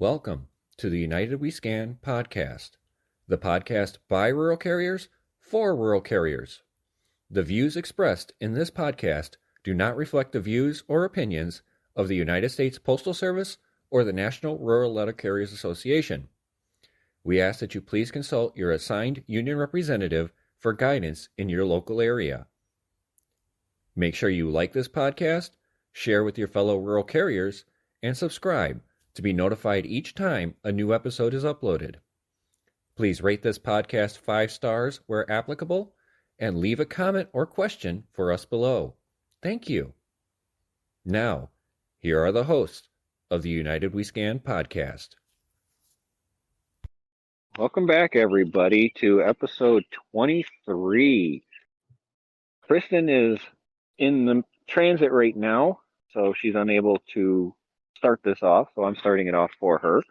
Welcome to the United We Scan podcast, the podcast by rural carriers for rural carriers. The views expressed in this podcast do not reflect the views or opinions of the United States Postal Service or the National Rural Letter Carriers Association. We ask that you please consult your assigned union representative for guidance in your local area. Make sure you like this podcast, share with your fellow rural carriers, and subscribe to be notified each time a new episode is uploaded. Please rate this podcast 5 stars where applicable and leave a comment or question for us below. Thank you. Now, here are the hosts of the United We Scan podcast. Welcome back, everybody, to episode 23. Kristen is in the transit right now, so she's unable to start this off, so I'm starting it off for her.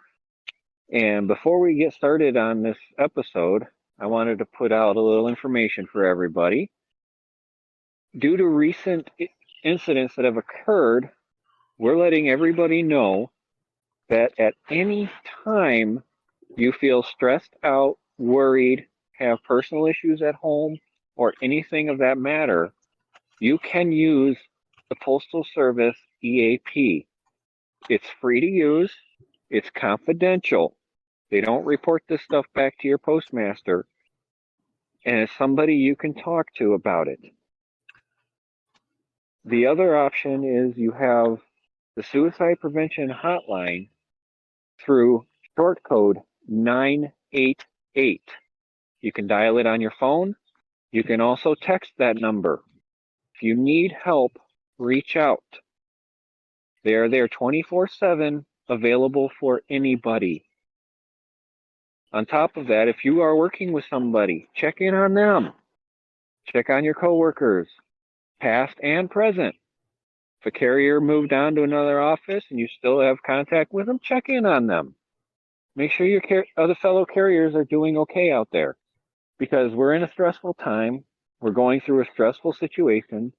And before we get started on this episode, I wanted to put out a little information for everybody. Due to recent incidents that have occurred, we're letting everybody know that at any time you feel stressed out, worried, have personal issues at home, or anything of that matter, you can use the Postal Service EAP. It's free to use. It's confidential. They don't report this stuff back to your postmaster. And it's somebody you can talk to about it. The other option is you have the Suicide Prevention Hotline through short code 988. You can dial it on your phone. You can also text that number. If you need help, reach out. They are there 24/7, available for anybody. On top of that, if you are working with somebody, check in on them. Check on your coworkers, past and present. If a carrier moved on to another office and you still have contact with them, check in on them. Make sure your other fellow carriers are doing okay out there, because we're in a stressful time. We're going through a stressful situation,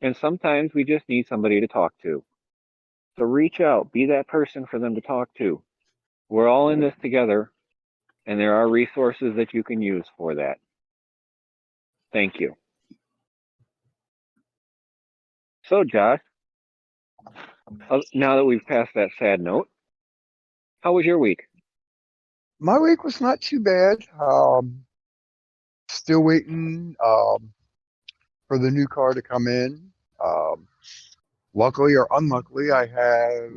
and sometimes we just need somebody to talk to. So reach out, be that person for them to talk to. We're all in this together, and there are resources that you can use for that. Thank you. So, Josh, now that we've passed that sad note, how was your week? My week was not too bad. Still waiting for the new car to come in. Luckily or unluckily, I have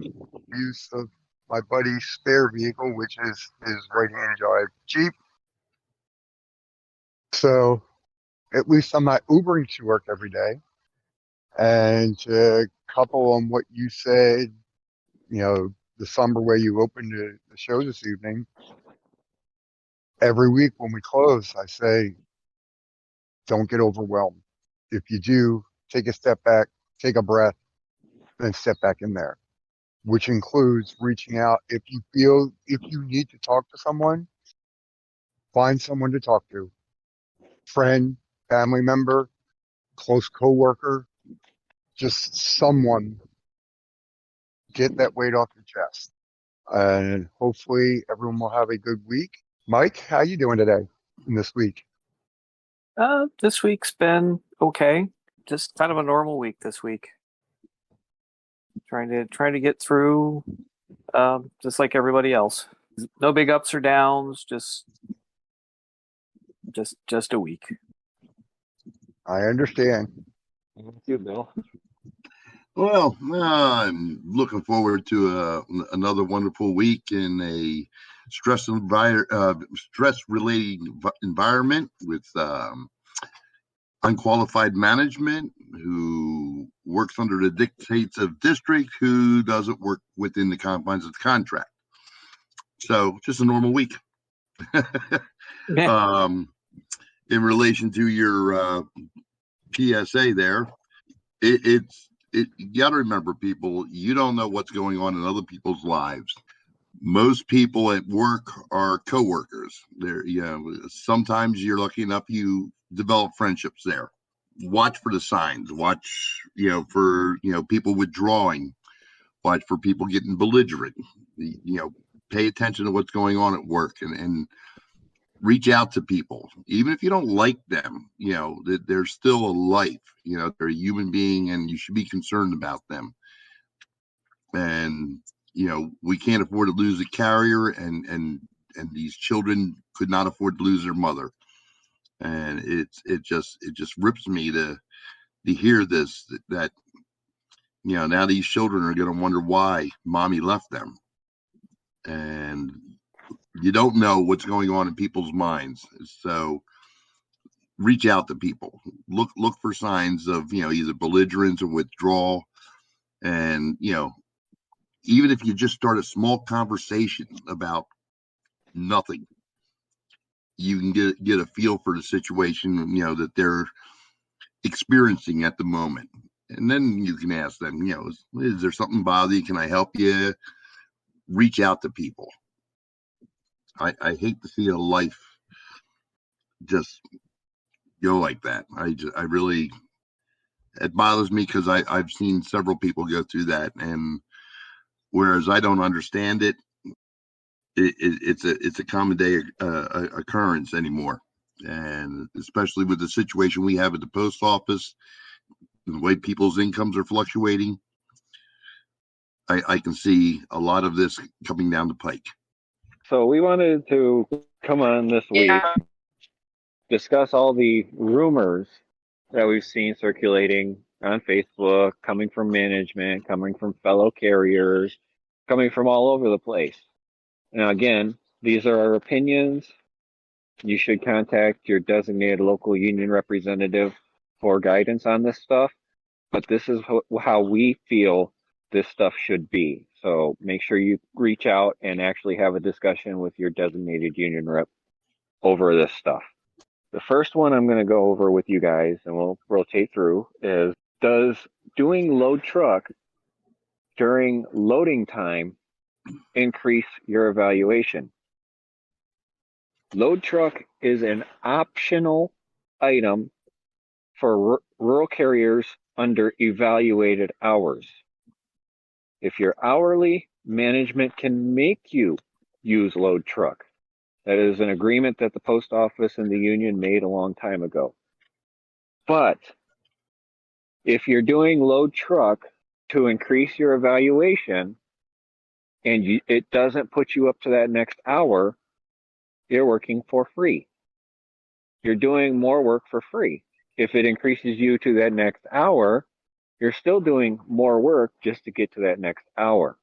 use of my buddy's spare vehicle, which is his right-hand drive Jeep. So at least I'm not Ubering to work every day. And to couple on what you said, the somber way you opened the show this evening, every week when we close, I say, don't get overwhelmed. If you do, take a step back, take a breath, then step back in there, which includes reaching out. If you need to talk to someone, find someone to talk to. Friend, family member, close coworker, just someone. Get that weight off your chest. And hopefully everyone will have a good week. Mike, how you doing today in this week? This week's been okay. Just kind of a normal week this week. Trying to get through, just like everybody else. No big ups or downs. Just a week. I understand. Thank you, Bill. Well, I'm looking forward to another wonderful week in a stress-related environment with unqualified management who works under the dictates of district, who doesn't work within the confines of the contract. So just a normal week. In relation to your PSA there, you got to remember, people, you don't know what's going on in other people's lives. Most people at work are coworkers. Sometimes you're lucky enough you develop friendships there. Watch for the signs. Watch, for people withdrawing. Watch for people getting belligerent. pay attention to what's going on at work and reach out to people, even if you don't like them. They're still a life. They're a human being, and you should be concerned about them. And we can't afford to lose a carrier, and these children could not afford to lose their mother. And it just rips me to hear this, that now these children are going to wonder why mommy left them. And you don't know what's going on in people's minds. So reach out to people. Look for signs of, either belligerence or withdrawal. And, even if you just start a small conversation about nothing, you can get a feel for the situation, that they're experiencing at the moment. And then you can ask them, is there something bothering you? Can I help you? Reach out to people. I hate to see a life just go like that. I really, it bothers me, because I've seen several people go through that, and whereas I don't understand it, it's a common day occurrence anymore. And especially with the situation we have at the post office, the way people's incomes are fluctuating, I can see a lot of this coming down the pike. So we wanted to come on this week, discuss all the rumors that we've seen circulating on Facebook, coming from management, coming from fellow carriers, coming from all over the place. Now, again, these are our opinions. You should contact your designated local union representative for guidance on this stuff. But this is how we feel this stuff should be. So make sure you reach out and actually have a discussion with your designated union rep over this stuff. The first one I'm going to go over with you guys, and we'll rotate through, is, does doing load truck during loading time increase your evaluation? Load truck is an optional item for rural carriers under evaluated hours. If you're hourly, management can make you use load truck. That is an agreement that the post office and the union made a long time ago. But if you're doing load truck to increase your evaluation and it doesn't put you up to that next hour, you're working for free. You're doing more work for free. If it increases you to that next hour, you're still doing more work just to get to that next hour.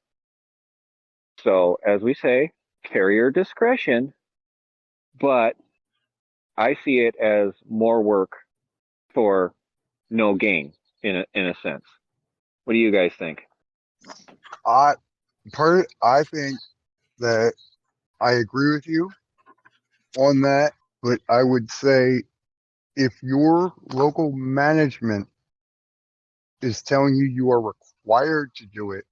So, as we say, carrier discretion, but I see it as more work for no gain in a sense. What do you guys think? I think that I agree with you on that, but I would say if your local management is telling you you are required to do it,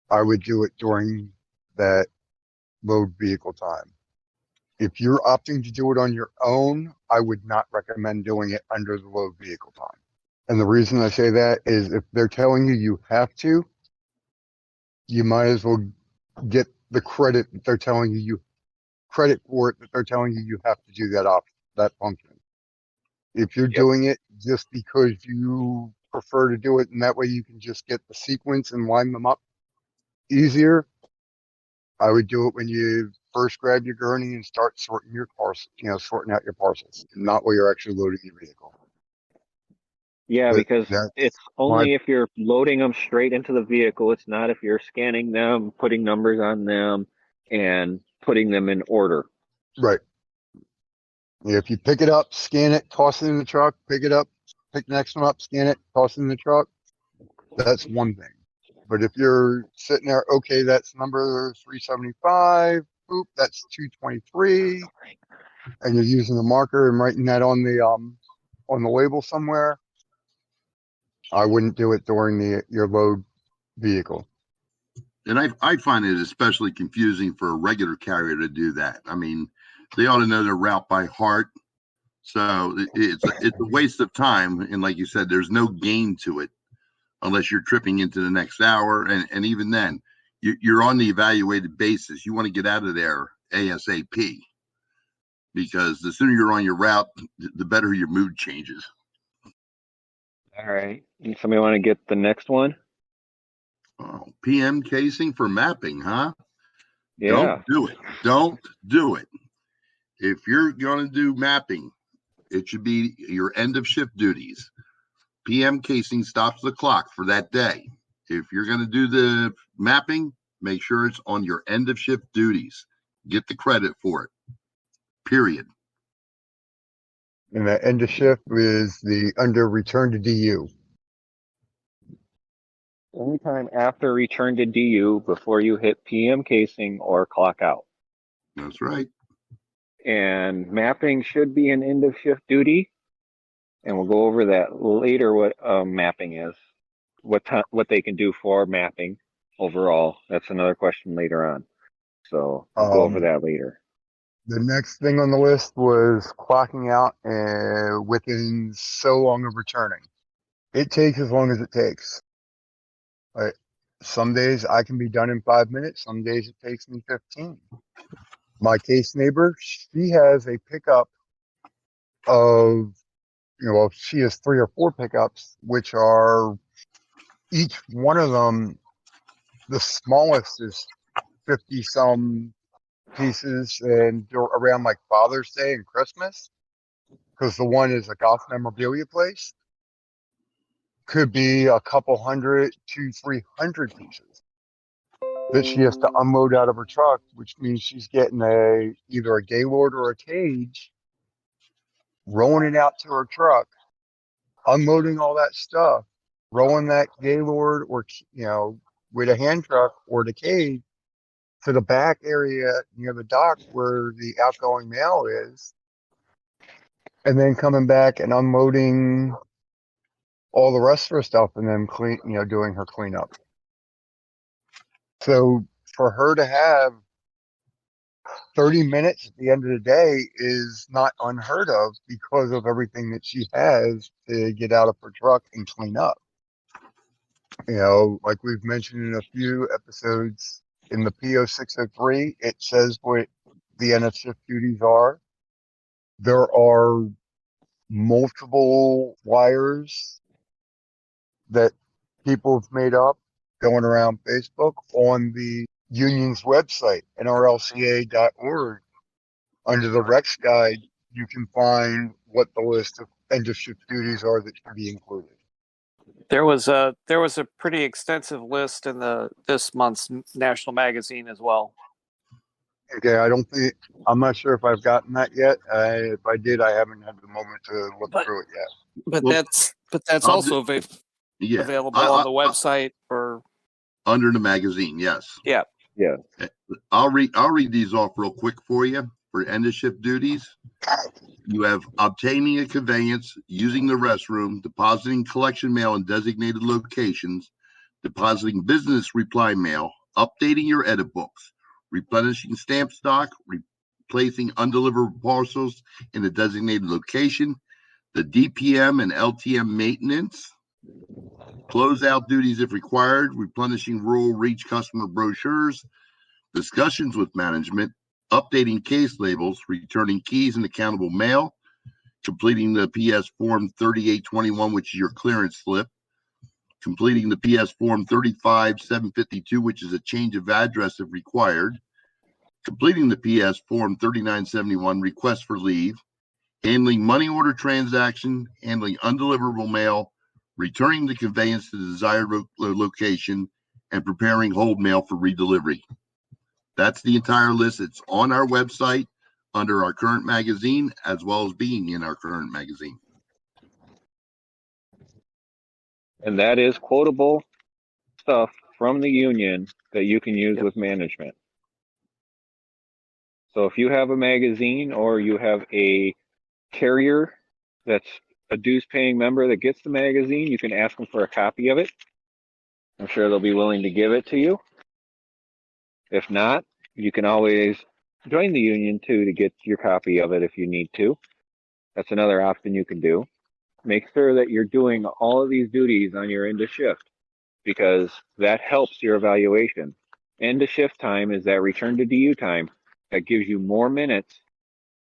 I would do it during that load vehicle time. If you're opting to do it on your own, I would not recommend doing it under the load vehicle time. And the reason I say that is if they're telling you you have to, you might as well get the credit that they're telling you credit for it, that they're telling you have to do that function. If you're doing it just because you prefer to do it, and that way you can just get the sequence and line them up easier, I would do it when you first grab your gurney and start sorting your parcels, sorting out your parcels, not while you're actually loading your vehicle. Yeah, But because that's it's only if you're loading them straight into the vehicle. It's not if you're scanning them, putting numbers on them, and putting them in order. right. If you pick it up, scan it, toss it in the truck, pick it up, pick the next one up, scan it, toss it in the truck, that's one thing. But if you're sitting there, okay, that's number 375, boop, that's 223, and you're using a marker and writing that on the label somewhere, I wouldn't do it during your load vehicle. And I find it especially confusing for a regular carrier to do that. I mean, they ought to know their route by heart. So it's a waste of time. And like you said, there's no gain to it unless you're tripping into the next hour. And even then, you're on the evaluated basis. You want to get out of there ASAP, because the sooner you're on your route, the better your mood changes. All right. And somebody want to get the next one? Oh, PM casing for mapping, huh? Yeah. Don't do it. Don't do it. If you're going to do mapping, it should be your end of shift duties. PM casing stops the clock for that day. If you're going to do the mapping, make sure it's on your end of shift duties. Get the credit for it. Period. And the end of shift is the under return to DU. Anytime after return to DU before you hit PM casing or clock out. That's right. And mapping should be an end of shift duty. And we'll go over that later, what mapping is, what they can do for mapping overall. That's another question later on. So we'll go over that later. The next thing on the list was clocking out within so long of returning. It takes as long as it takes. Right. Some days I can be done in 5 minutes. Some days it takes me 15. My case neighbor, she has a pickup of, she has 3 or 4 pickups, which are each one of them, the smallest is 50 some pieces, and they're around like Father's Day and Christmas, because the one is a golf memorabilia place. Could be a couple 100 to 300 pieces that she has to unload out of her truck, which means she's getting either a Gaylord or a Cage, rolling it out to her truck, unloading all that stuff, rolling that Gaylord or with a hand truck or the Cage to the back area near the dock where the outgoing mail is, and then coming back and unloading all the rest of her stuff, and then doing her cleanup. So for her to have 30 minutes at the end of the day is not unheard of, because of everything that she has to get out of her truck and clean up. Like we've mentioned in a few episodes, in the PO 603, it says what the end of shift duties are. There are multiple flyers that people have made up going around Facebook on the union's website, nrlca.org. Under the Rex Guide, you can find what the list of end of shift duties are that should be included. There was a pretty extensive list in this month's national magazine as well. Okay, I'm not sure if I've gotten that yet. If I did, I haven't had the moment to look through it yet. But Well, that's also available on the website or under the magazine. Yes. Yeah. Yeah. I'll read these off real quick for you. For end of shift duties, you have obtaining a conveyance, using the restroom, depositing collection mail in designated locations, depositing business reply mail, updating your edit books, replenishing stamp stock, replacing undelivered parcels in a designated location, the DPM and LTM maintenance, closeout duties if required, replenishing rural reach customer brochures, discussions with management, updating case labels, returning keys and accountable mail, completing the PS Form 3821, which is your clearance slip, completing the PS Form 35752, which is a change of address if required, completing the PS Form 3971, request for leave, handling money order transaction, handling undeliverable mail, returning the conveyance to the desired location, and preparing hold mail for redelivery. That's the entire list. It's on our website under our current magazine, as well as being in our current magazine. And that is quotable stuff from the union that you can use with management. So if you have a magazine or you have a carrier that's a dues paying member that gets the magazine, you can ask them for a copy of it. I'm sure they'll be willing to give it to you. If not, you can always join the union too to get your copy of it if you need to. That's another option you can do. Make sure that you're doing all of these duties on your end of shift, because that helps your evaluation. end of shift time is that return to DU time that gives you more minutes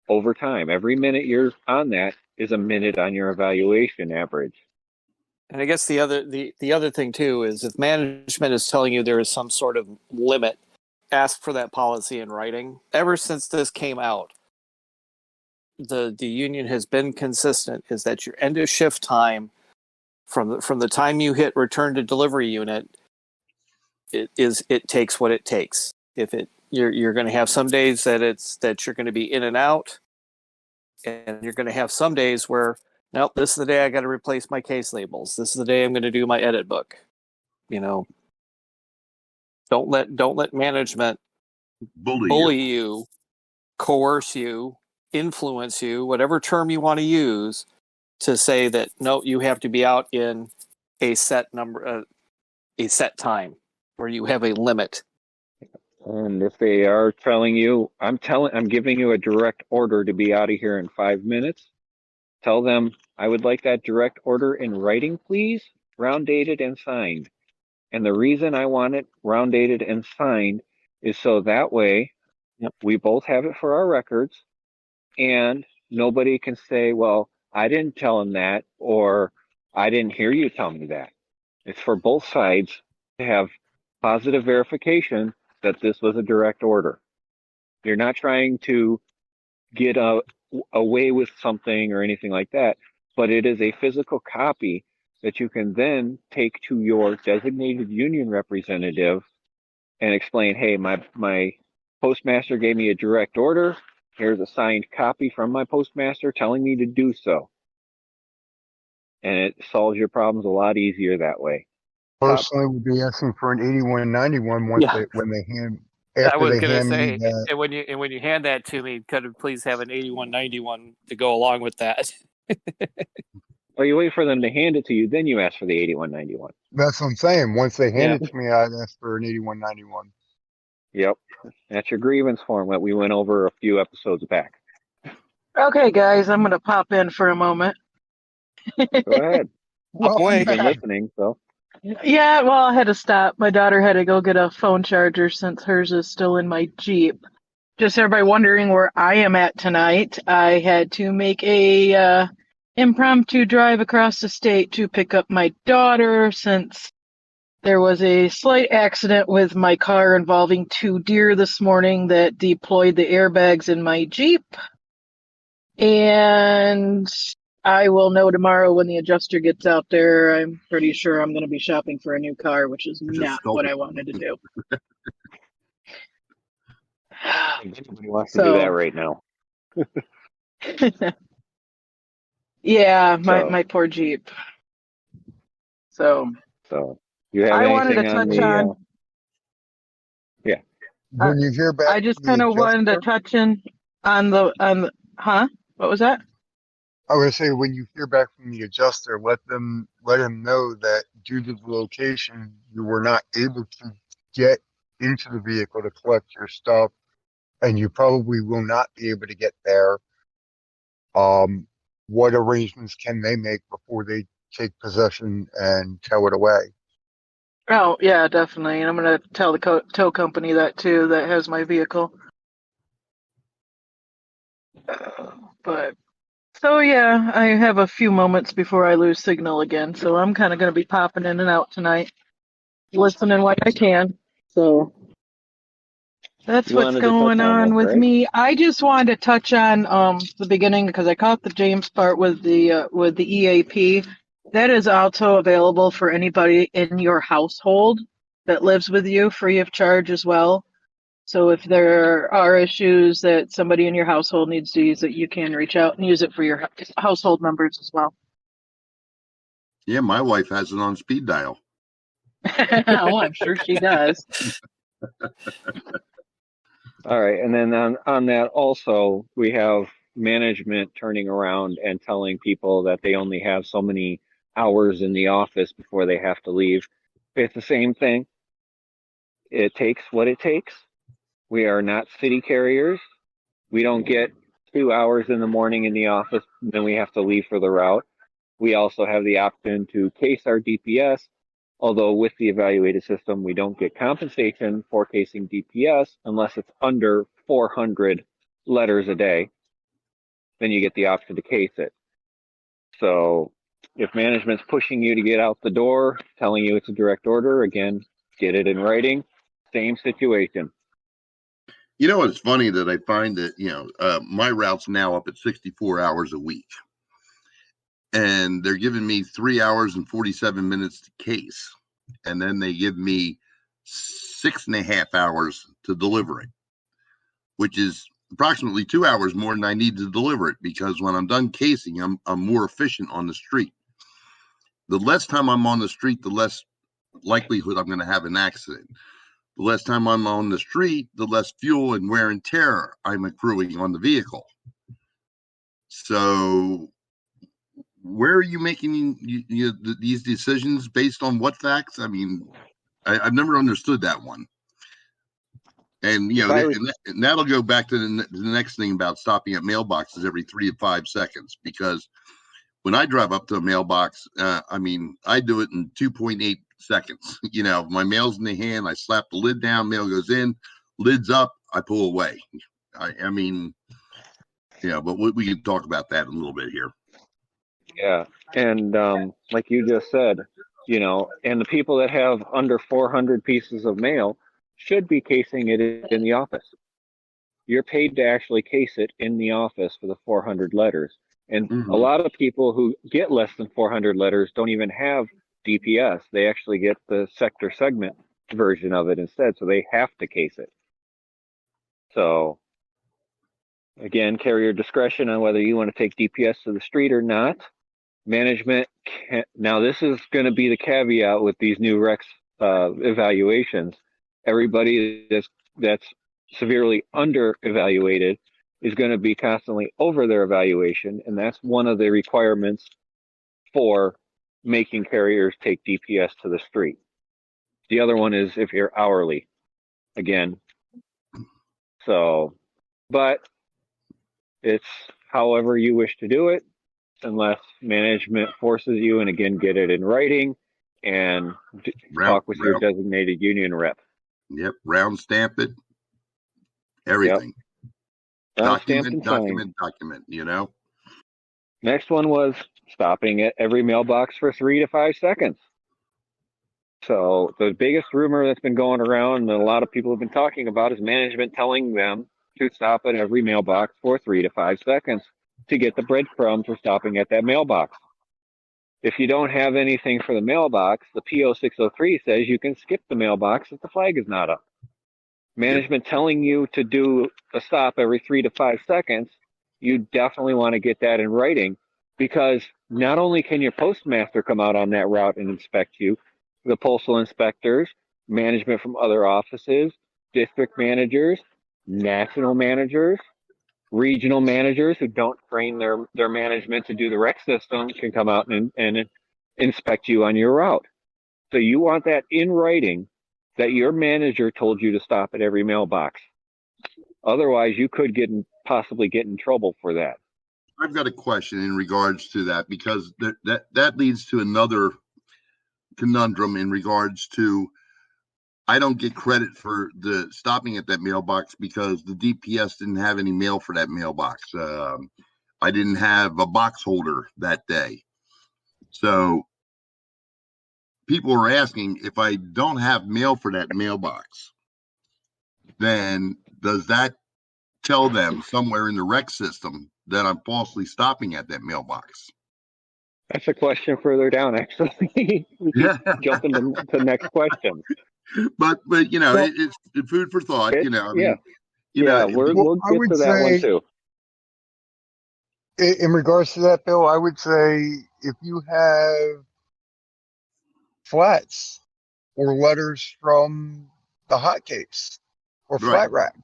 over time. Every minute you're on that is a minute on your evaluation average. And I guess the other thing too is if management is telling you there is some sort of limit, ask for that policy in writing. Ever since this came out, the union has been consistent is that your end of shift time from the time you hit return to delivery unit, it takes what it takes. If you're going to have some days that you're going to be in and out, and you're going to have some days where, nope, this is the day I got to replace my case labels. This is the day I'm going to do my edit book. Don't let management bully you, coerce you, influence you, whatever term you want to use, to say that no, you have to be out in a set number, a set time, where you have a limit. And if they are telling you, I'm giving you a direct order to be out of here in 5 minutes, tell them I would like that direct order in writing, please, round dated and signed. And the reason I want it round dated and signed is so that way we both have it for our records, and nobody can say, well, I didn't tell him that, or I didn't hear you tell me that. It's for both sides to have positive verification that this was a direct order. You're not trying to get away with something or anything like that, but it is a physical copy that you can then take to your designated union representative and explain, hey, my postmaster gave me a direct order. Here's a signed copy from my postmaster telling me to do so. And it solves your problems a lot easier that way. Personally, would be asking for an 8191 when they hand I was they going to hand say, me that. and when you hand that to me, could you please have an 8191 to go along with that? Well, you wait for them to hand it to you, then you ask for the 8191. That's what I'm saying. Once they hand it to me, I'd ask for an 8191. Yep. That's your grievance form that we went over a few episodes back. Okay, guys, I'm going to pop in for a moment. Go ahead. Well, I've been listening, so. Yeah, well, I had to stop. My daughter had to go get a phone charger since hers is still in my Jeep. Just everybody wondering where I am at tonight. I had to make a impromptu drive across the state to pick up my daughter since there was a slight accident with my car involving 2 deer this morning that deployed the airbags in my Jeep. And I will know tomorrow when the adjuster gets out there. I'm pretty sure I'm going to be shopping for a new car, which is not what I wanted to do. Nobody wants to do that right now. Yeah, my poor Jeep. So you have I anything wanted to touch on. Yeah. When you hear back, I just kind of wanted to touch in on the. Huh? What was that? I would say when you hear back from the adjuster, let him know that due to the location, you were not able to get into the vehicle to collect your stuff, and you probably will not be able to get there. What arrangements can they make before they take possession and tow it away? Oh, yeah, definitely. And I'm going to tell the tow company that too, that has my vehicle. But, so yeah, I have a few moments before I lose signal again. So I'm kind of going to be popping in and out tonight, listening what I can. So that's what's going on with me. I just wanted to touch on the beginning because I caught the James part with the EAP. That is also available for anybody in your household that lives with you, free of charge as well. So if there are issues that somebody in your household needs to use it, you can reach out and use it for your household members as well. Yeah, my wife has it on speed dial. Oh, I'm sure she does. All right, and then on that also, we have management turning around and telling people that they only have so many hours in the office before they have to leave. It's the same thing. It takes what it takes. We are not city carriers. We don't get 2 hours in the morning in the office, then we have to leave for the route. We also have the option to case our DPS Although with the evaluated system, we don't get compensation for casing DPS unless it's under 400 letters a day. Then you get the option to case it. So if management's pushing you to get out the door, telling you it's a direct order, again, get it in writing. Same situation. You know, it's funny that I find that, my route's now up at 64 hours a week. And they're giving me 3 hours and 47 minutes to case. And then they give me 6.5 hours to deliver it, which is approximately 2 hours more than I need to deliver it, because when I'm done casing, I'm more efficient on the street. The less time I'm on the street, the less likelihood I'm going to have an accident. The less time I'm on the street, the less fuel and wear and tear I'm accruing on the vehicle. So where are you making these decisions based on what facts? I mean, I've never understood that one. And, and that'll go back to the next thing about stopping at mailboxes every 3 to 5 seconds, because when I drive up to a mailbox, I do it in 2.8 seconds. My mail's in the hand, I slap the lid down, mail goes in, lid's up, I pull away. But we can talk about that a little bit here. Yeah. And like you just said, and the people that have under 400 pieces of mail should be casing it in the office. You're paid to actually case it in the office for the 400 letters. And a lot of people who get less than 400 letters don't even have DPS. They actually get the sector segment version of it instead. So they have to case it. So again, carrier discretion on whether you want to take DPS to the street or not. Management can, now this is going to be the caveat with these new Rex evaluations. Everybody that's severely under evaluated is going to be constantly over their evaluation, and that's one of the requirements for making carriers take DPS to the street. The other one is if you're hourly, again. So, but it's however you wish to do it, unless management forces you, and again, get it in writing and talk with your designated union rep. Yep, round stamp it, everything. Yep. Document, Next one was stopping at every mailbox for 3 to 5 seconds. So the biggest rumor that's been going around that a lot of people have been talking about is management telling them to stop at every mailbox for 3 to 5 seconds to get the breadcrumbs for stopping at that mailbox. If you don't have anything for the mailbox, the PO 603 says you can skip the mailbox if the flag is not up. Management telling you to do a stop every 3 to 5 seconds, you definitely want to get that in writing, because not only can your postmaster come out on that route and inspect you, the postal inspectors, management from other offices, district managers, national managers, regional managers who don't train their management to do the rec system can come out and inspect you on your route. So you want that in writing, that your manager told you to stop at every mailbox. Otherwise, you could possibly get in trouble for that. I've got a question in regards to that, because that leads to another conundrum in regards to, I don't get credit for the stopping at that mailbox because the DPS didn't have any mail for that mailbox. I didn't have a box holder that day. So people are asking, if I don't have mail for that mailbox, then does that tell them somewhere in the rec system that I'm falsely stopping at that mailbox? That's a question further down, actually. We can jump into the next question. But it's food for thought. We'll get to that one too. In regards to that, Bill, I would say if you have flats or letters from the hotcakes or flat rack,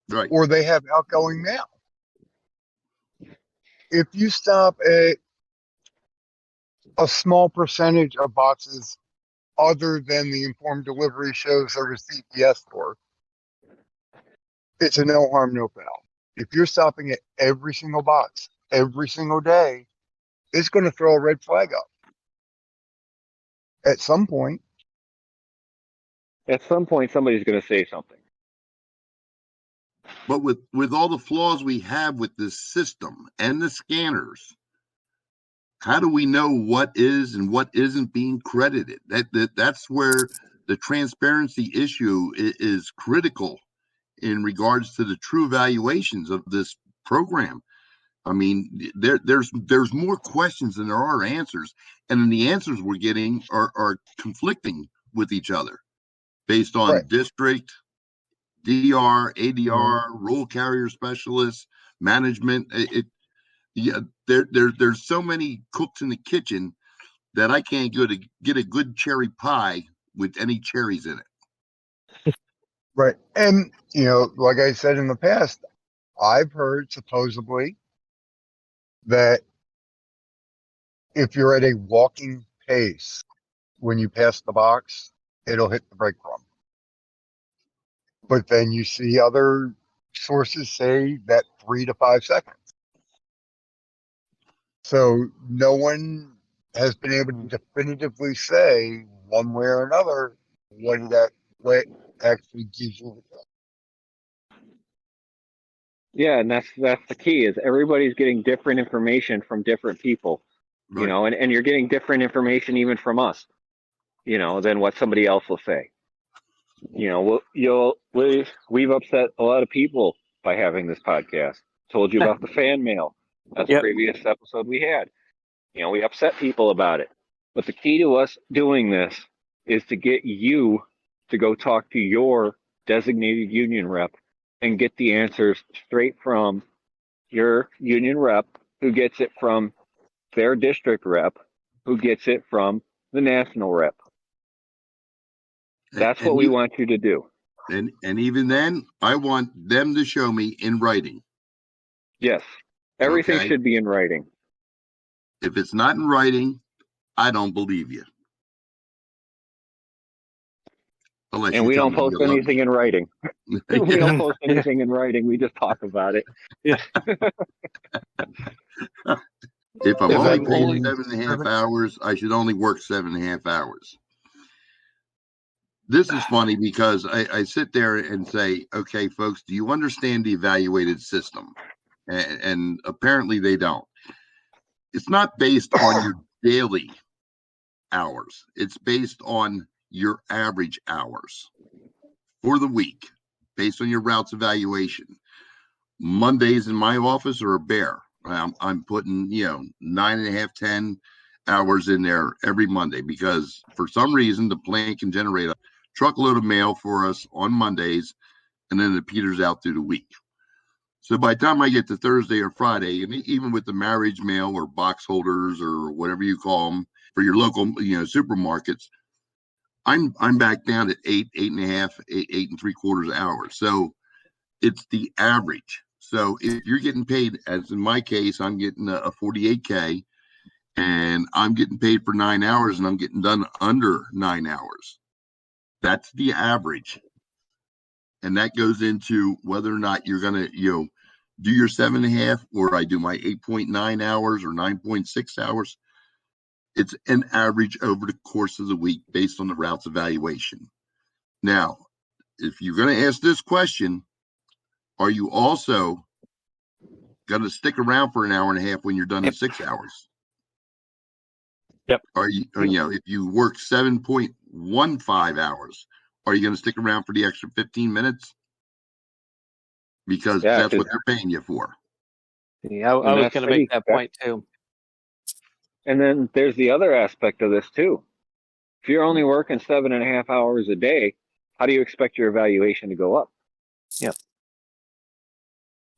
right, or they have outgoing mail, if you stop at a small percentage of boxes other than the informed delivery shows there was DPS for, it's a no harm, no foul. If you're stopping at every single box every single day, it's going to throw a red flag up at some point. At some point, somebody's going to say something. But with all the flaws we have with this system and the scanners, how do we know what is and what isn't being credited? That's where the transparency issue is critical in regards to the true valuations of this program. I mean, there's more questions than there are answers, and then the answers we're getting are conflicting with each other based on Right. district, DDR, ADR, rural carrier specialists, management. Yeah, there's so many cooks in the kitchen that I can't go to get a good cherry pie with any cherries in it. Right. And, like I said in the past, I've heard supposedly that if you're at a walking pace, when you pass the box, it'll hit the breadcrumb. But then you see other sources say that 3 to 5 seconds. So no one has been able to definitively say one way or another what actually gives you. Yeah, and that's the key is everybody's getting different information from different people, Right. and you're getting different information even from us, than what somebody else will say. We've upset a lot of people by having this podcast. Told you about the fan mail. That's Yep. the previous episode we had. We upset people about it. But the key to us doing this is to get you to go talk to your designated union rep and get the answers straight from your union rep, who gets it from their district rep, who gets it from the national rep. That's what we want you to do. And even then, I want them to show me in writing. Yes. Everything Okay. should be in writing. If it's not in writing, I don't believe you. Unless And you we tell don't me post you love anything me. in writing. We don't post anything in writing. We just talk about it. If I'm Is only that paid only 7.5 hours, I should only work 7.5 hours. This is funny because I sit there and say, okay, folks, do you understand the evaluated system? And apparently they don't. It's not based on your daily hours. It's based on your average hours for the week, based on your routes evaluation. Mondays in my office are a bear. I'm putting, 9.5, 10 hours in there every Monday because for some reason the plant can generate a truckload of mail for us on Mondays, and then it peters out through the week. So by the time I get to Thursday or Friday, and even with the marriage mail or box holders or whatever you call them for your local, supermarkets, I'm back down at 8.5, 8.75 hours. So it's the average. So if you're getting paid, as in my case, I'm getting a 48K, and I'm getting paid for 9 hours, and I'm getting done under 9 hours. That's the average. And that goes into whether or not you're going to, do your 7.5, or I do my 8.9 hours or 9.6 hours. It's an average over the course of the week based on the routes evaluation. Now, if you're going to ask this question, are you also going to stick around for an hour and a half when you're done in 6 hours? Yep. Are you, if you work 7.15 hours, are you going to stick around for the extra 15 minutes? Because Yeah, that's what they're paying you for. Yeah, I was that's going to make pretty- that point too. And then there's the other aspect of this too. If you're only working 7.5 hours a day, how do you expect your evaluation to go up? Yep.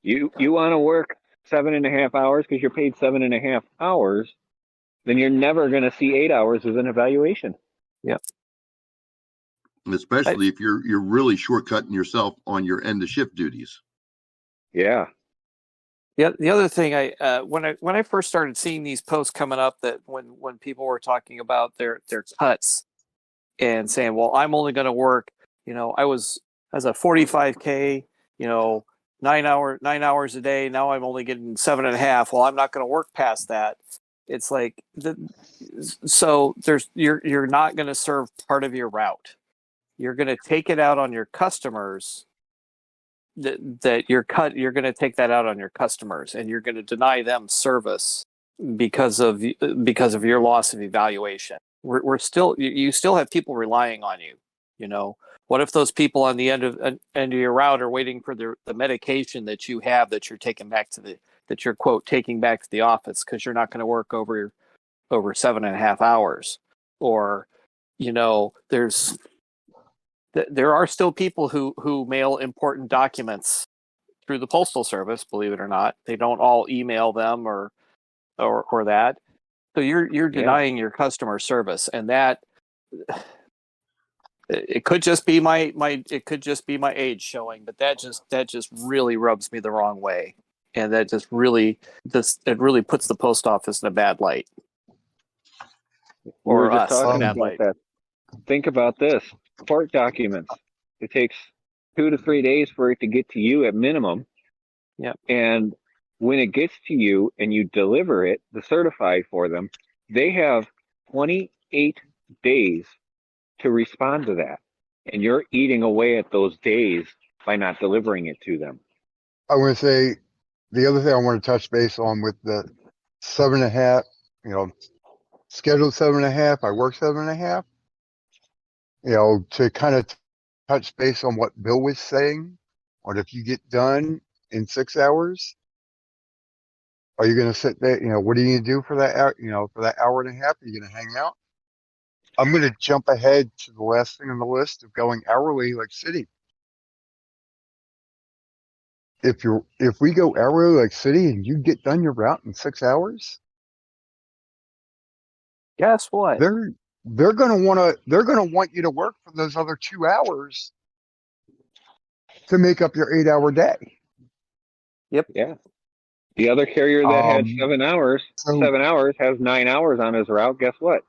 You want to work 7.5 hours because you're paid 7.5 hours, then you're never going to see 8 hours as an evaluation. Yep. Especially if you're really shortcutting yourself on your end of shift duties. Yeah. Yeah, the other thing when I first started seeing these posts coming up, that when people were talking about their cuts and saying, well, I'm only going to work, I was as a 45K, 9 hours a day. Now I'm only getting 7.5. Well, I'm not going to work past that. It's like so you're not going to serve part of your route. you're going to take it out on your customers. That you're going to take that out on your customers, and you're going to deny them service because of your loss of evaluation. We're still, you still have people relying on you. You know, what if those people on the end of your route are waiting for the medication that you have that you're taking back to that you're quote taking back to the office because you're not going to work over 7.5 hours, or you know, there are still people who mail important documents through the Postal Service, believe it or not. They don't all email them or that. So you're denying your customer service, and that it could just be my age showing, but that just really rubs me the wrong way, and that just really puts the post office in a bad light. We're Or just us in a talking bad about light. that. Think about this: court documents. It takes 2 to 3 days for it to get to you at minimum. Yep. And when it gets to you and you deliver it, the certified for them, they have 28 days to respond to that. And you're eating away at those days by not delivering it to them. I want to say the other thing I want to touch base on with the 7.5, you know, scheduled 7.5, I work 7.5, you know, to kind of touch base on what Bill was saying, or if you get done in 6 hours, are you going to sit there, you know, what are you going to do for that hour, you know, for that hour and a half? Are you going to hang out? I'm going to jump ahead to the last thing on the list of going hourly like city. If we go hourly like city and you get done your route in 6 hours, Guess what? they're going to want you to work for those other 2 hours to make up your 8-hour day. Yeah. The other carrier that had 7 hours, so- 7 hours has 9 hours on his route. Guess what?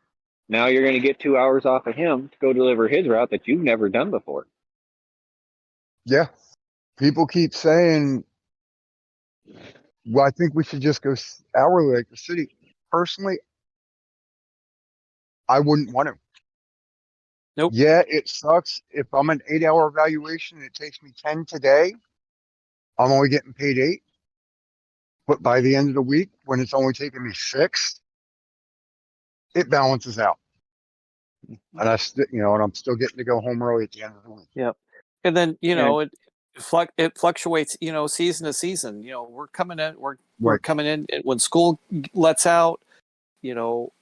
Now you're going to get 2 hours off of him to go deliver his route that you've never done before. Yeah. People keep saying, well, I think we should just go hourly like the city. Personally, I wouldn't want to. Nope. Yeah, it sucks. If I'm an 8-hour evaluation and it takes me 10 today, I'm only getting paid 8. But by the end of the week, when it's only taking me 6, it balances out. And I'm still getting to go home early at the end of the week. Yep. And then, you know, it fluctuates, you know, season to season. You know, we're coming in when school lets out, you know,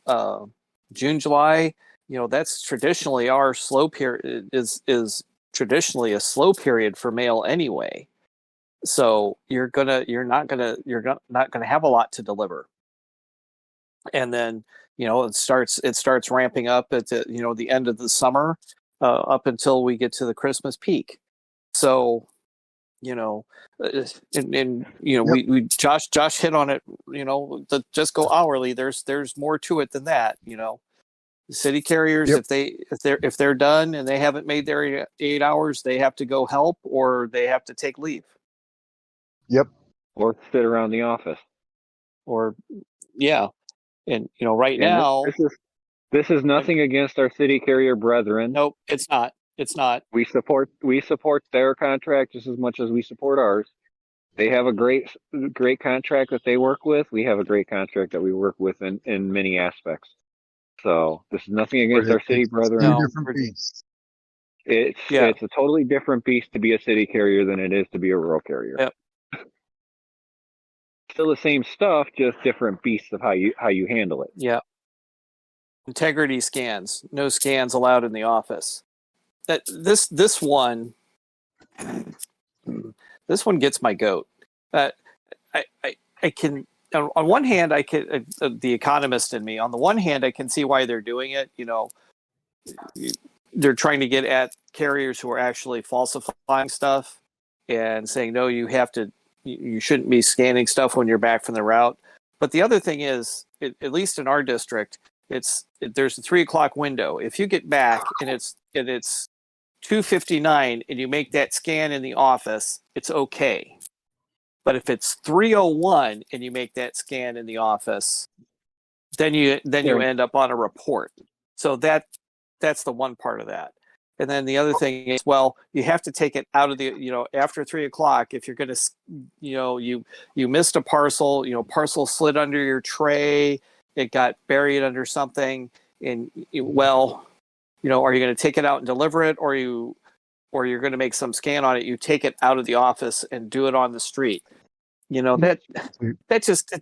June, July, you know, that's traditionally our slow period is traditionally a slow period for mail anyway. So you're not gonna have a lot to deliver. And then, you know, it starts ramping up at the, you know, the end of the summer up until we get to the Christmas peak. So, you know, and you know, Yep. we Josh hit on it. You know, just go hourly. There's more to it than that. You know, city carriers, Yep. if they're done and they haven't made their 8 hours, they have to go help or they have to take leave. Yep. Or sit around the office. Or yeah, and you know, right And now, this is nothing against our city carrier brethren. nope, it's not. It's not. We support their contract just as much as we support ours. They have a great contract that they work with. We have a great contract that we work with in many aspects. So this is nothing against our city brethren. Two No, different beasts. It's a totally different beast to be a city carrier than it is to be a rural carrier. Yep. Still the same stuff, just different beasts of how you handle it. Yeah. Integrity scans. No scans allowed in the office. This one gets my goat. I can, on one hand, I can, the economist in me, on the one hand, I can see why they're doing it. You know, they're trying to get at carriers who are actually falsifying stuff and saying, no, you shouldn't be scanning stuff when you're back from the route. But the other thing is, at least in our district, there's a 3 o'clock window. If you get back and it's 2:59 and you make that scan in the office, it's okay. But if it's 3:01 and you make that scan in the office, then you end up on a report. So that's the one part of that. And then the other thing is, well, you have to take it out of the, after 3 o'clock. If you're going to, you missed a parcel, parcel slid under your tray, it got buried under something, and are you going to take it out and deliver it, or you're going to make some scan on it? You take it out of the office and do it on the street. That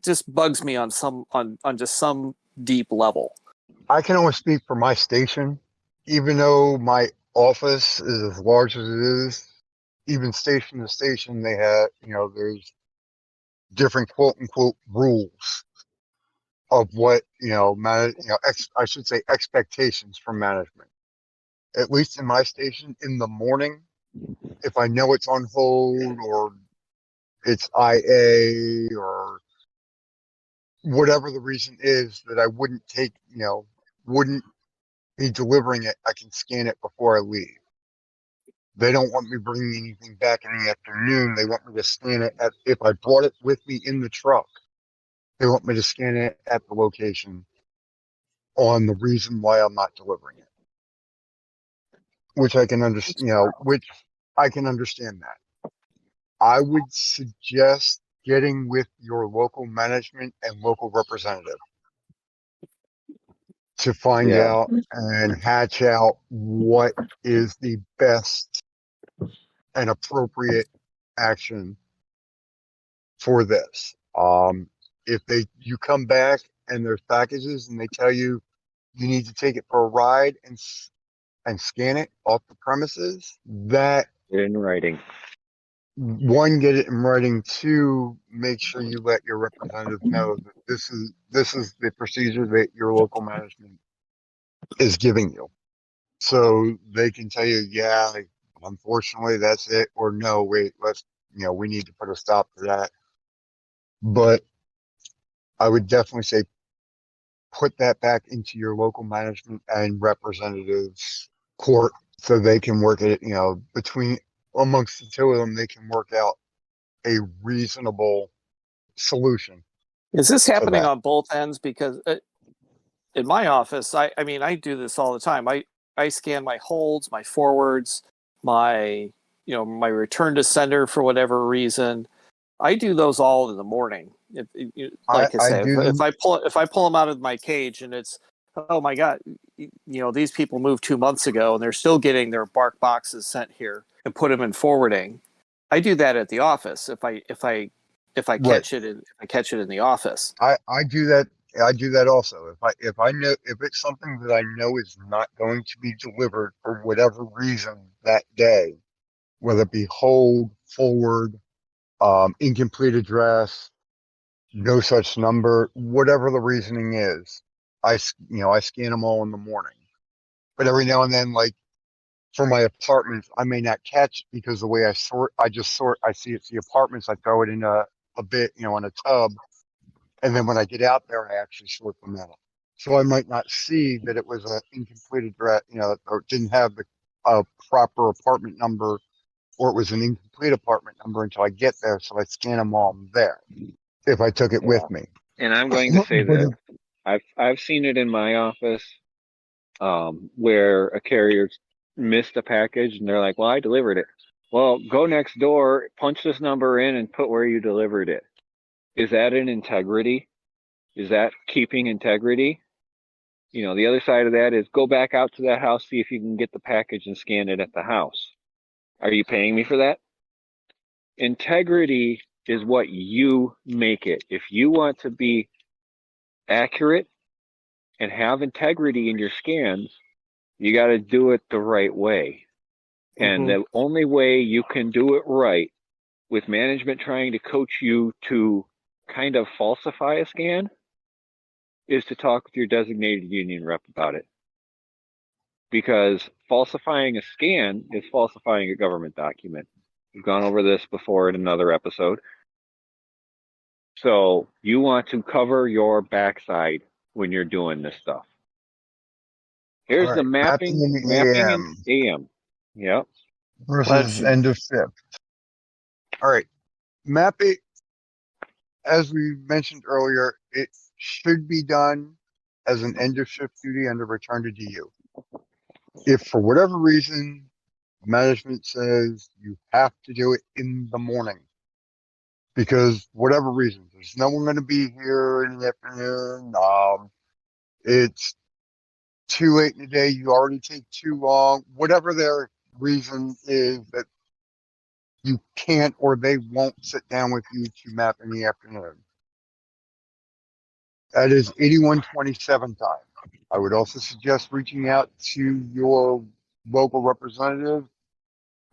just bugs me on just some deep level. I can only speak for my station, even though my office is as large as it is. Even station to station, they have, there's different quote unquote rules of what, I should say expectations from management. At least in my station, in the morning, if I know it's on hold or it's IA or whatever the reason is that I wouldn't wouldn't be delivering it, I can scan it before I leave. They don't want me bringing anything back in the afternoon. They want me to scan it if I brought it with me in the truck, they want me to scan it at the location on the reason why I'm not delivering it. Which I can understand, which I can understand that. I would suggest getting with your local management and local representative to find out and hatch out what is the best and appropriate action for this. If you come back and there's packages and they tell you you need to take it for a ride and scan it off the premises, that In writing. one, get it in writing. Two, make sure you let your representative know that this is the procedure that your local management is giving you. So they can tell you, yeah, unfortunately that's it, or no, wait, we need to put a stop to that. But I would definitely say put that back into your local management and representatives court so they can work it, amongst the two of them, they can work out a reasonable solution. Is this happening that. on both ends? Because in my office, I do this all the time. I scan my holds, my forwards, my return to sender for whatever reason. I do those all in the morning. Like I say, if I pull them out of my cage and it's, oh my God, these people moved 2 months ago and they're still getting their bark boxes sent here and put them in forwarding. I do that at the office if I catch it in the office. I do that. I do that also. If I know, if it's something that I know is not going to be delivered for whatever reason that day, whether it be hold, forward, incomplete address, no such number, whatever the reasoning is, I scan them all in the morning. But every now and then, like for my apartments, I may not catch because the way I see it's the apartments, I throw it in a bit, in a tub. And then when I get out there, I actually sort them out. So I might not see that it was an incomplete address, or didn't have a proper apartment number, or it was an incomplete apartment number until I get there. So I scan them all there if I took it with me. And I'm going to say that I've seen it in my office, where a carrier missed a package and they're like, well, I delivered it. Well, go next door, punch this number in and put where you delivered it. Is that an integrity? Is that keeping integrity? The other side of that is go back out to that house, see if you can get the package and scan it at the house. Are you paying me for that? Integrity is what you make it. If you want to be accurate and have integrity in your scans, you got to do it the right way. And the only way you can do it right, with management trying to coach you to kind of falsify a scan, is to talk with your designated union rep about it. Because falsifying a scan is falsifying a government document. We've gone over this before in another episode. So you want to cover your backside when you're doing this stuff. Here's the mapping in AM. Yep. Versus end of shift. All right. Mapping, as we mentioned earlier, it should be done as an end of shift duty and a return to DU. If for whatever reason management says you have to do it in the morning, because whatever reason, there's no one going to be here in the afternoon. It's too late in the day. You already take too long. Whatever their reason is that you can't or they won't sit down with you to map in the afternoon. That is 8127 time. I would also suggest reaching out to your local representative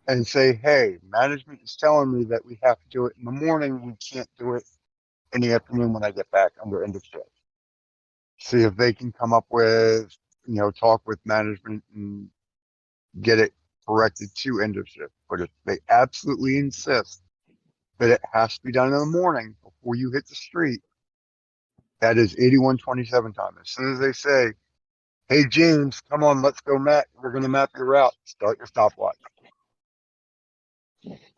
and say, hey, management is telling me that we have to do it in the morning. We can't do it in the afternoon when I get back under end of shift. See if they can come up with, talk with management and get it corrected to end of shift. But if they absolutely insist that it has to be done in the morning before you hit the street, that is 8127 time. As soon as they say, hey, James, come on, let's go map. We're going to map your route. Start your stopwatch.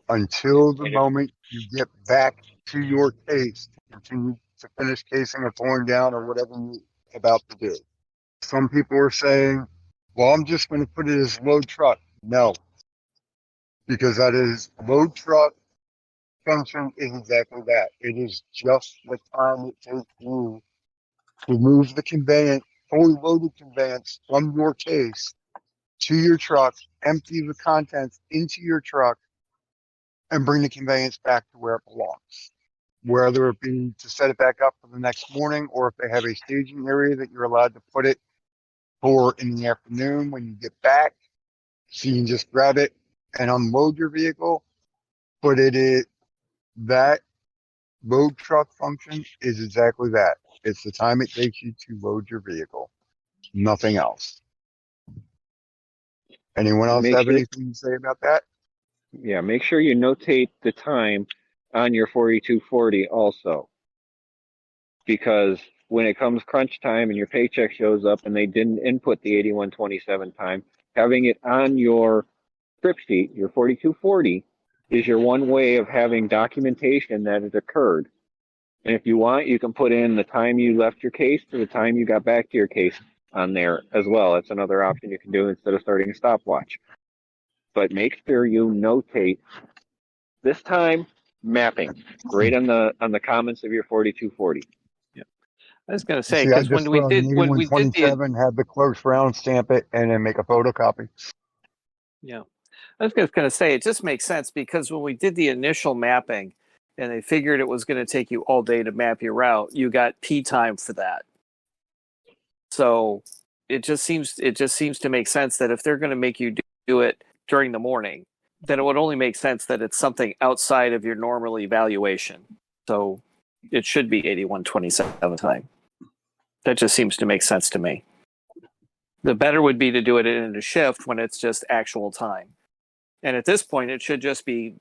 Until the moment you get back to your case to continue to finish casing or throwing down or whatever you're about to do. Some people are saying, well, I'm just going to put it as load truck. No, because that is load truck function is exactly that. It is just the time it takes you to move the conveyance, fully loaded conveyance from your case to your truck, empty the contents into your truck, and bring the conveyance back to where it belongs. Whether it be to set it back up for the next morning, or if they have a staging area that you're allowed to put it for in the afternoon when you get back, so you can just grab it and unload your vehicle. But that load truck function is exactly that. It's the time it takes you to load your vehicle. Nothing else. Anyone else have anything to say about that? Yeah, make sure you notate the time on your 4240 also. Because when it comes crunch time and your paycheck shows up and they didn't input the 8127 time, having it on your trip sheet, your 4240, is your one way of having documentation that it occurred. And if you want, you can put in the time you left your case to the time you got back to your case on there as well. That's another option you can do instead of starting a stopwatch. But make sure you notate this time mapping right on the comments of your 4240. Yeah, I was going to say, See, I because just when we did the 8127, have the clerks round stamp it and then make a photocopy. yeah, I was going to say it just makes sense because when we did the initial mapping, and they figured it was going to take you all day to map your route, you got P time for that. So it just seems to make sense that if they're going to make you do it during the morning, then it would only make sense that it's something outside of your normal evaluation. So it should be 8127 time. That just seems to make sense to me. The better would be to do it in a shift when it's just actual time. And at this point, it should just be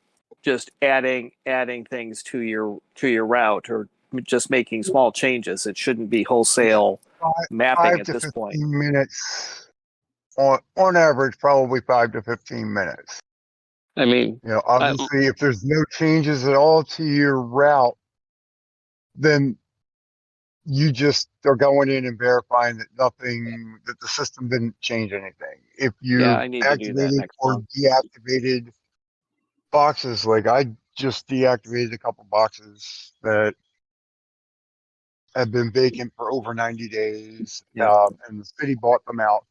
adding things to your route or just making small changes. It shouldn't be wholesale mapping at this point. 5 to 15 minutes on average, probably 5 to 15 minutes. I mean, obviously, if there's no changes at all to your route, then you just are going in and verifying that the system didn't change anything. If you activated or deactivated boxes, like I just deactivated a couple boxes that have been vacant for over 90 days, and the city bought them out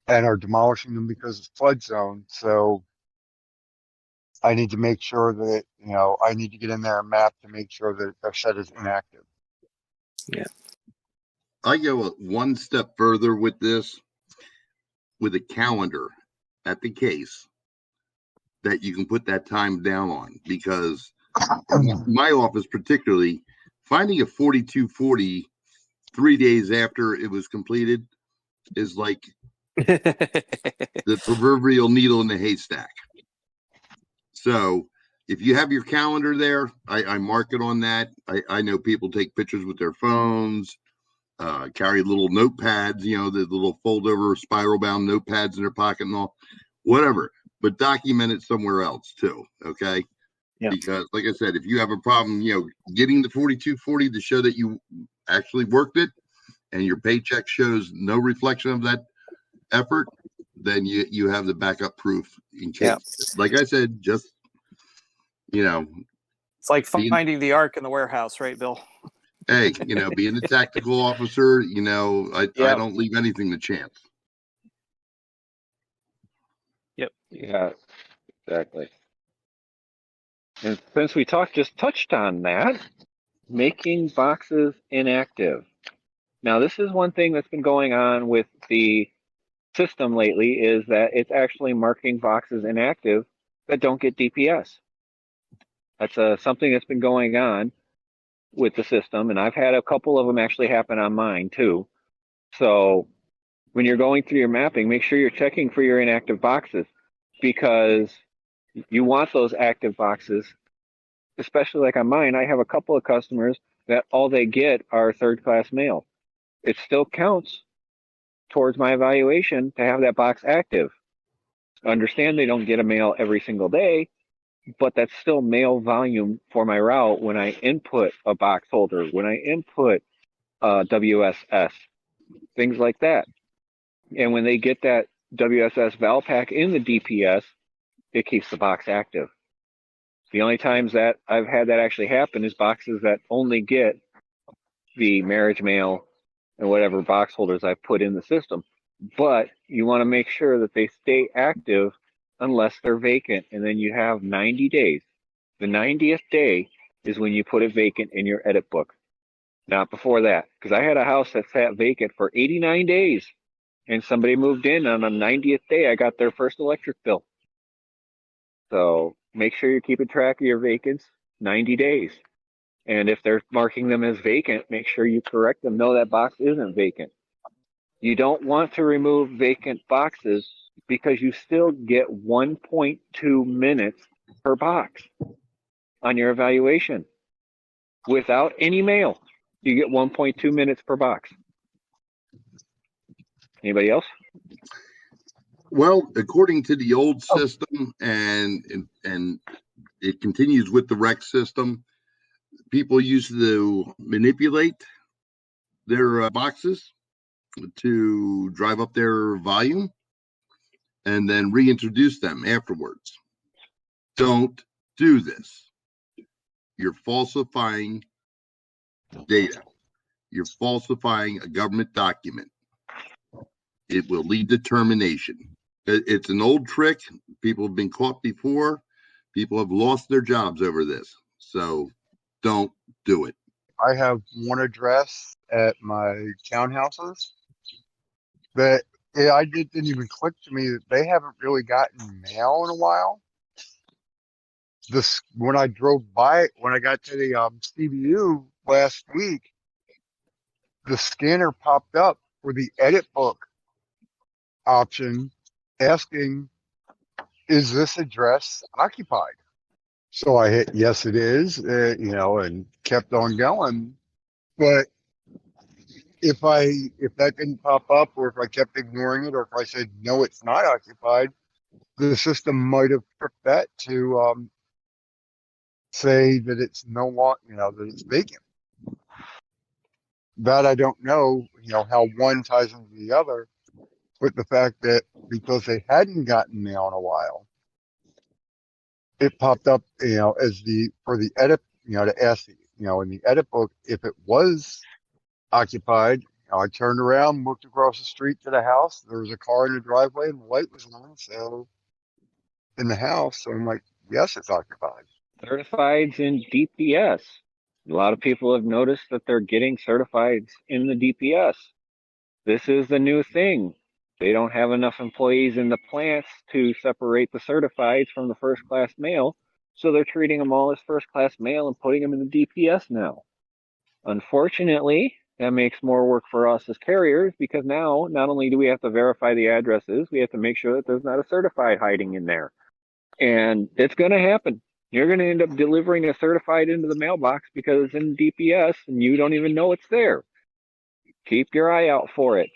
and are demolishing them because it's flood zone. So I need to make sure that, I need to get in there and map to make sure that their set is inactive. Yeah. I go one step further with this, with a calendar at the case that you can put that time down on, because my office particularly, finding a 4240 3 days after it was completed is like the proverbial needle in the haystack. So if you have your calendar there, I mark it on that. I know people take pictures with their phones, carry little notepads, the little fold over spiral bound notepads in their pocket and all, whatever, but document it somewhere else too. Okay. Yeah. Because like I said, if you have a problem, getting the 4240 to show that you actually worked it and your paycheck shows no reflection of that effort, then you have the backup proof in case. Yeah. Like I said, just It's like being, finding the ark in the warehouse, right, Bill? hey, being a tactical officer, I Yep. don't leave anything to chance. Yep. Yeah, exactly. And since we just touched on that, making boxes inactive. Now, this is one thing that's been going on with the system lately is that it's actually marking boxes inactive that don't get DPS. That's something that's been going on with the system, and I've had a couple of them actually happen on mine too. So when you're going through your mapping, make sure you're checking for your inactive boxes because you want those active boxes, especially like on mine. I have a couple of customers that all they get are third class mail. It still counts towards my evaluation to have that box active. Understand they don't get a mail every single day, but that's still mail volume for my route when I input a box holder, when I input WSS, things like that. And when they get that WSS val pack in the DPS, it keeps the box active. The only times that I've had that actually happen is boxes that only get the marriage mail and whatever box holders I've put in the system. But you want to make sure that they stay active unless they're vacant. And then you have 90 days. The 90th day is when you put it vacant in your edit book. Not before that. Because I had a house that sat vacant for 89 days. And somebody moved in on the 90th day. I got their first electric bill. So make sure you're keeping track of your vacants 90 days. And if they're marking them as vacant, make sure you correct them. No, that box isn't vacant. You don't want to remove vacant boxes because you still get 1.2 minutes per box on your evaluation. Without any mail, you get 1.2 minutes per box. Anybody else? Well, according to the old system, and it continues with the rec system, people used to manipulate their boxes to drive up their volume and then reintroduce them afterwards. Don't do this. You're falsifying data. You're falsifying a government document. It will lead to termination. It's an old trick. People have been caught before. People have lost their jobs over this. So don't do it. I have one address at my townhouses that I didn't even click to me that they haven't really gotten mail in a while. When I drove by, when I got to the CBU last week, the scanner popped up for the edit book option asking, is this address occupied? So I hit yes, it is, and kept on going. But if that didn't pop up, or if I kept ignoring it, or if I said no, it's not occupied, the system might have tripped that to say that it's no longer, that it's vacant. That I don't know, how one ties into the other, but the fact that because they hadn't gotten mail in a while, it popped up, as for the edit, to ask, in the edit book if it was occupied. I turned around, looked across the street to the house. There was a car in the driveway, and the light was on. So in the house, so I'm like, yes, it's occupied. Certifieds in DPS. A lot of people have noticed that they're getting certifieds in the DPS. This is the new thing. They don't have enough employees in the plants to separate the certifieds from the first class mail, so they're treating them all as first class mail and putting them in the DPS now. Unfortunately, that makes more work for us as carriers because now not only do we have to verify the addresses, we have to make sure that there's not a certified hiding in there. And it's going to happen. You're going to end up delivering a certified into the mailbox because it's in DPS and you don't even know it's there. Keep your eye out for it.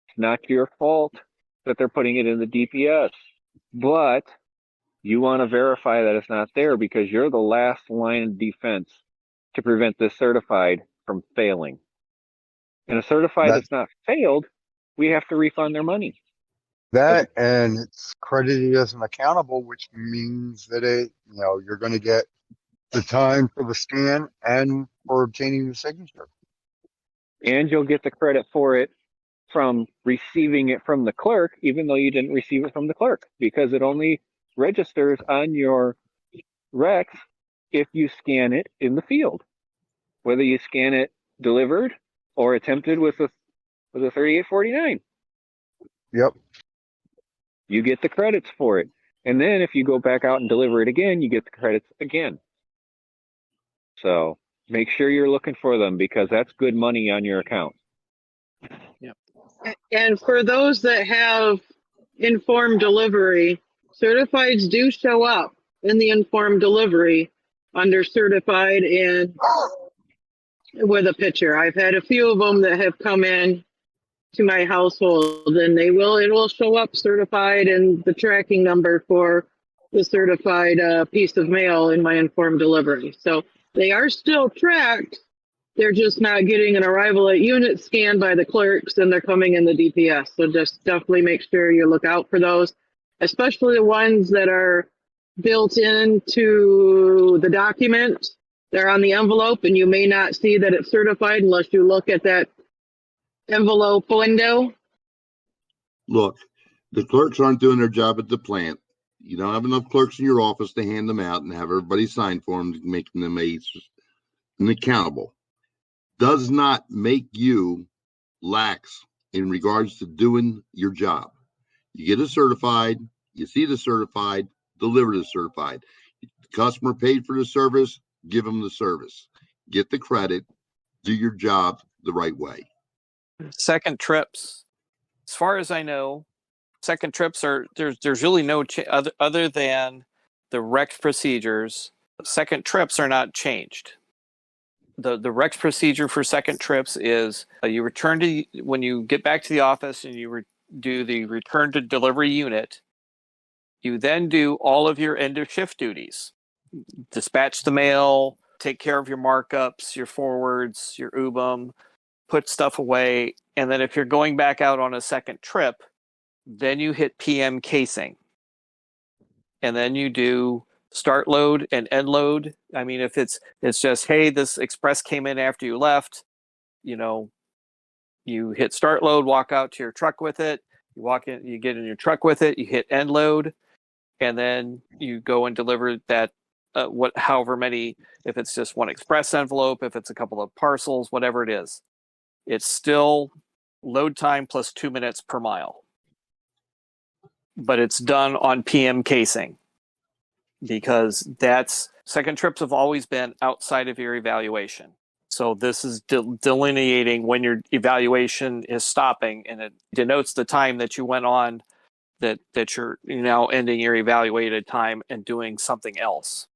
It's not your fault that they're putting it in the DPS, but you want to verify that it's not there because you're the last line of defense to prevent this certified from failing. And a certified that's not failed, we have to refund their money. That, and it's credited as an accountable, which means that you're going to get the time for the scan and for obtaining the signature. And you'll get the credit for it from receiving it from the clerk, even though you didn't receive it from the clerk, because it only registers on your Rex if you scan it in the field. Whether you scan it delivered or attempted with a 3849. Yep. You get the credits for it. And then if you go back out and deliver it again, you get the credits again. So make sure you're looking for them, because that's good money on your account. And for those that have informed delivery, certifieds do show up in the informed delivery under certified and with a picture. I've had a few of them that have come in to my household, and it will show up certified and the tracking number for the certified piece of mail in my informed delivery. So they are still tracked. They're just not getting an arrival at unit scanned by the clerks, and they're coming in the DPS. So just definitely make sure you look out for those, especially the ones that are built into the document. They're on the envelope, and you may not see that it's certified unless you look at that envelope window. Look, the clerks aren't doing their job at the plant. You don't have enough clerks in your office to hand them out and have everybody sign for them, making them an accountable. Does not make you lax in regards to doing your job. You get it certified, you see the certified, deliver the certified. The customer paid for the service, give them the service. Get the credit, do your job the right way. Second trips, as far as I know, second trips are there's really no other than the Rex procedures. Second trips are not changed. The Rex procedure for second trips is you return to when you get back to the office and you do the return to delivery unit. You then do all of your end of shift duties, dispatch the mail, take care of your markups, your forwards, your UBM, put stuff away, and then if you're going back out on a second trip, then you hit PM casing. And then you do start load and end load. I mean, if it's just, hey, this express came in after you left, you hit start load, walk out to your truck with it, you walk in, you get in your truck with it, you hit end load, and then you go and deliver that however many, if it's just one express envelope, if it's a couple of parcels, whatever it is. It's still load time plus 2 minutes per mile. But it's done on PM casing, because second trips have always been outside of your evaluation. So this is delineating when your evaluation is stopping, and it denotes the time that you went on that you're now ending your evaluated time and doing something else.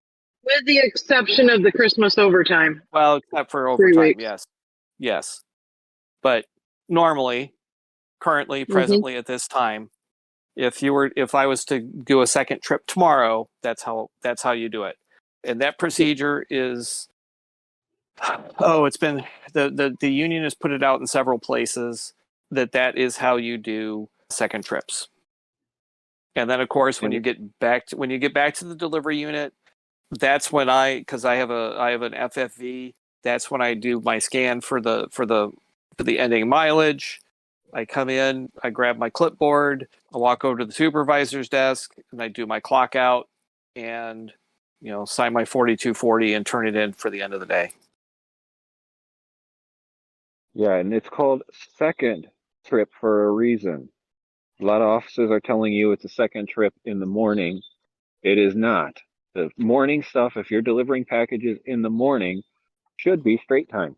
With the exception of the Christmas overtime. Well, except for 3 overtime, weeks. yes. But normally, currently, presently at this time, if I was to do a second trip tomorrow, that's how you do it. And that procedure is, it's been the union has put it out in several places that is how you do second trips. And then of course when you get back to the delivery unit, that's when because I have an FFV, that's when I do my scan for the ending mileage. I come in, I grab my clipboard, I walk over to the supervisor's desk, and I do my clock out and, sign my 4240 and turn it in for the end of the day. Yeah, and it's called second trip for a reason. A lot of offices are telling you it's a second trip in the morning. It is not. The morning stuff, if you're delivering packages in the morning, should be straight time.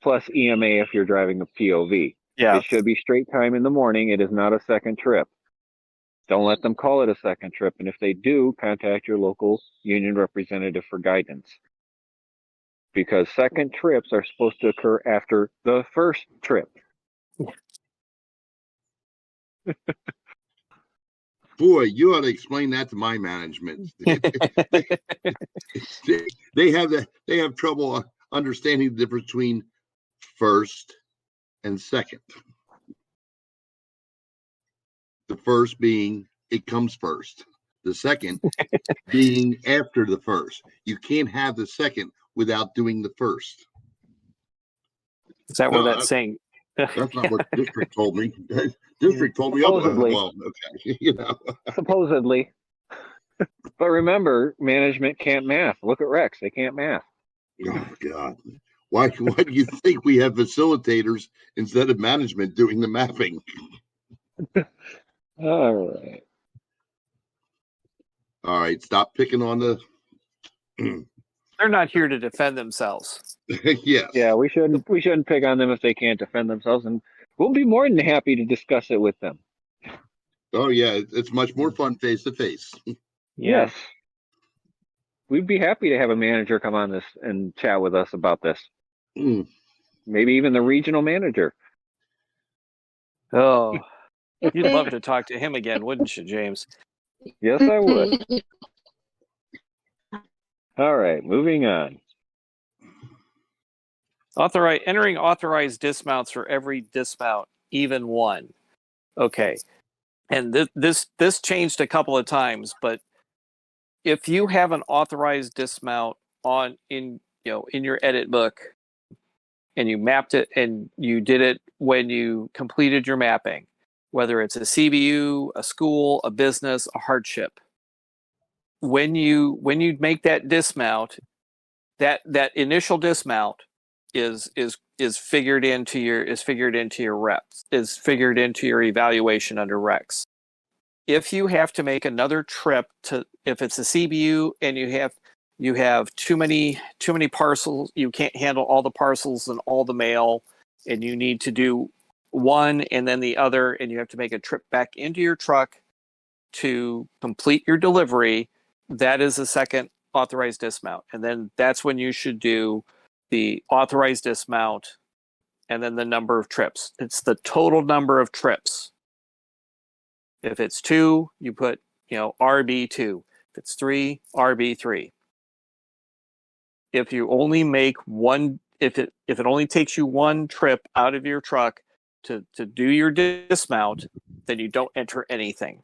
Plus EMA if you're driving a POV. Yeah. It should be straight time in the morning. It is not a second trip. Don't let them call it a second trip. And if they do, contact your local union representative for guidance. Because second trips are supposed to occur after the first trip. Boy, you ought to explain that to my management. They have trouble understanding the difference between first and second. The first being it comes first. The second being after the first. You can't have the second without doing the first. Is that what that's saying? That's not what district told me. District told me otherwise. Supposedly. Well, okay, you know. Supposedly. But remember, management can't math. Look at Rex. They can't math. Oh God. Why do you think we have facilitators instead of management doing the mapping? All right. All right, stop picking on the They're not here to defend themselves. yes. Yeah, we shouldn't pick on them if they can't defend themselves, and we'll be more than happy to discuss it with them. Oh yeah, it's much more fun face to face. Yes. We'd be happy to have a manager come on this and chat with us about this. Mm. Maybe even the regional manager. Oh, you'd love to talk to him again, wouldn't you, James? Yes, I would. All right, moving on. Entering authorized dismounts for every dismount, even one. Okay, and this changed a couple of times, but if you have an authorized dismount in your edit book, and you mapped it and you did it when you completed your mapping, whether it's a CBU, a school, a business, a hardship, when you make that dismount, that initial dismount is figured into your reps, is figured into your evaluation under Rex. If you have to make another trip if it's a CBU and you have too many parcels, you can't handle all the parcels and all the mail, and you need to do one and then the other, and you have to make a trip back into your truck to complete your delivery, that is a second authorized dismount. And then that's when you should do the authorized dismount and then the number of trips. It's the total number of trips. If it's 2, you put, RB2. If it's 3, RB3. If you only make one, if it only takes you one trip out of your truck to do your dismount, then you don't enter anything.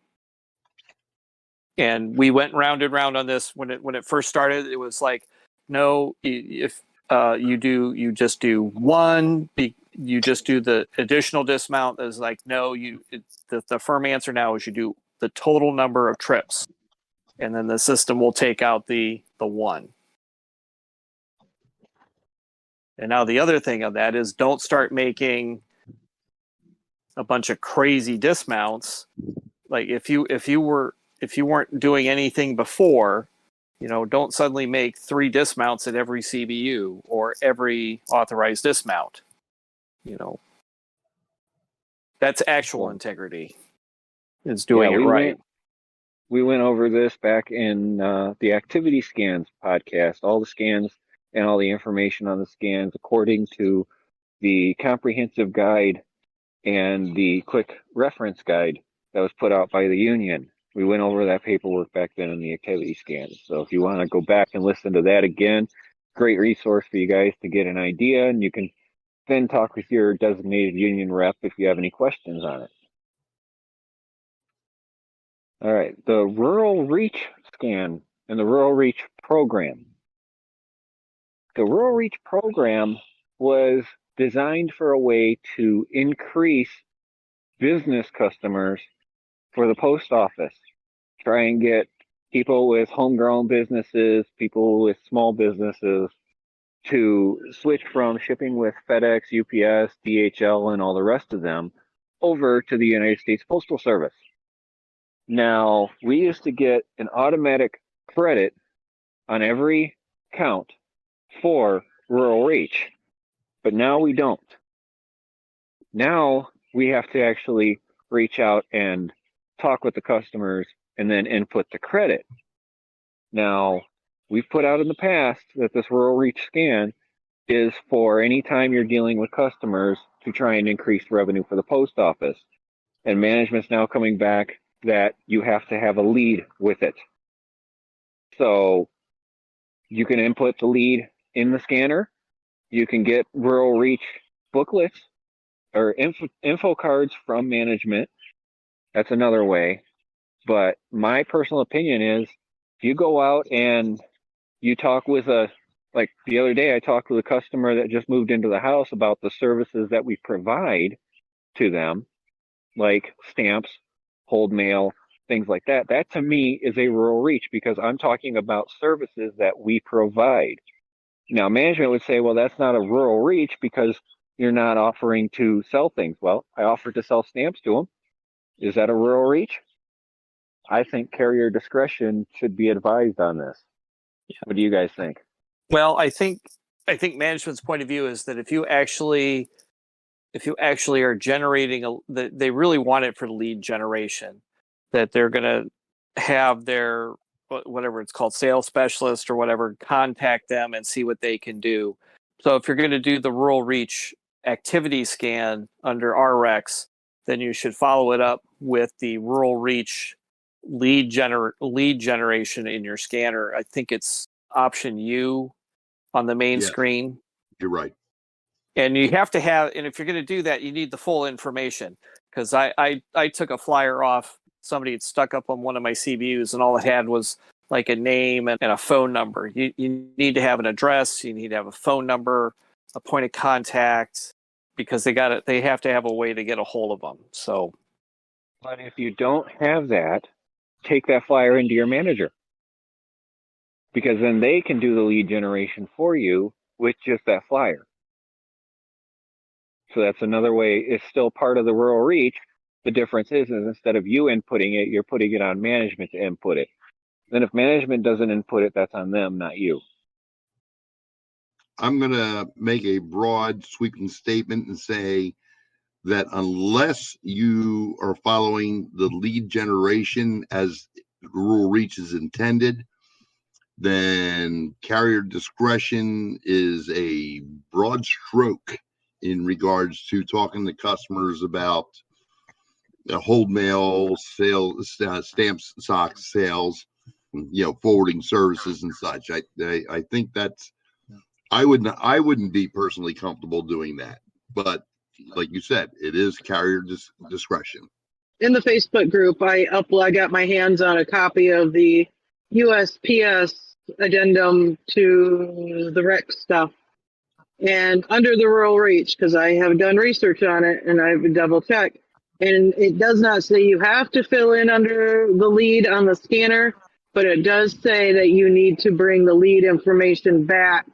And we went round and round on this when it first started. It was like, no, if you just do one, you just do the additional dismount. It's like, no, the firm answer now is you do the total number of trips, and then the system will take out the one. And now the other thing of that is don't start making a bunch of crazy dismounts. Like if you weren't doing anything before, don't suddenly make 3 dismounts at every CBU or every authorized dismount. That's actual integrity. It's doing it right. We went over this back in the activity scans podcast, all the scans and all the information on the scans according to the comprehensive guide and the quick reference guide that was put out by the union. We went over that paperwork back then in the activity scans. So if you want to go back and listen to that again, great resource for you guys to get an idea, and you can then talk with your designated union rep if you have any questions on it. All right, the Rural Reach scan and the Rural Reach program. The Rural Reach program was designed for a way to increase business customers for the post office. Try and get people with homegrown businesses, people with small businesses to switch from shipping with FedEx, UPS, DHL, and all the rest of them over to the United States Postal Service. Now, we used to get an automatic credit on every count for Rural Reach, but now we don't. Now we have to actually reach out and talk with the customers and then input the credit. Now, we've put out in the past that this Rural Reach scan is for any time you're dealing with customers to try and increase revenue for the post office. And management's now coming back that you have to have a lead with it. So you can input the lead in the scanner. You can get Rural Reach booklets or info cards from management That's another way. But my personal opinion is if you go out and you talk with like the other day, I talked with a customer that just moved into the house about the services that we provide to them, like stamps, hold mail, things like that. That to me is a rural reach because I'm talking about services that we provide. Now, management would say, well, that's not a rural reach because you're not offering to sell things. Well, I offer to sell stamps to them. Is that a rural reach? I think carrier discretion should be advised on this. What do you guys think? Well, I think management's point of view is that if you actually are generating they really want it for lead generation, that they're going to have their whatever it's called sales specialist or whatever contact them and see what they can do. So if you're going to do the rural reach activity scan under RX, then you should follow it up with the rural reach lead generation in your scanner. I think it's option U on the main Yes. screen. You're right. And you have to have, and if you're going to do that, you need the full information. Because I took a flyer off, somebody had stuck up on one of my CBUs, and all it had was like a name and a phone number. You need to have an address, you need to have a phone number, a point of contact, because they have to have a way to get a hold of them. So, But if you don't have that, take that flyer into your manager. Because then they can do the lead generation for you with just that flyer. So that's another way. It's still part of the rural reach. The difference is instead of you inputting it, you're putting it on management to input it. Then if management doesn't input it, that's on them, not you. I'm going to make a broad sweeping statement and say that unless you are following the lead generation as rural reach is intended, then carrier discretion is a broad stroke in regards to talking to customers about hold mail sales, stamps, socks sales, forwarding services and such. I think that's, I wouldn't be personally comfortable doing that, but like you said, it is carrier discretion. In the Facebook group, I got my hands on a copy of the USPS addendum to the REC stuff. And under the rural reach, because I have done research on it and I've double checked, and it does not say you have to fill in under the lead on the scanner, but it does say that you need to bring the lead information back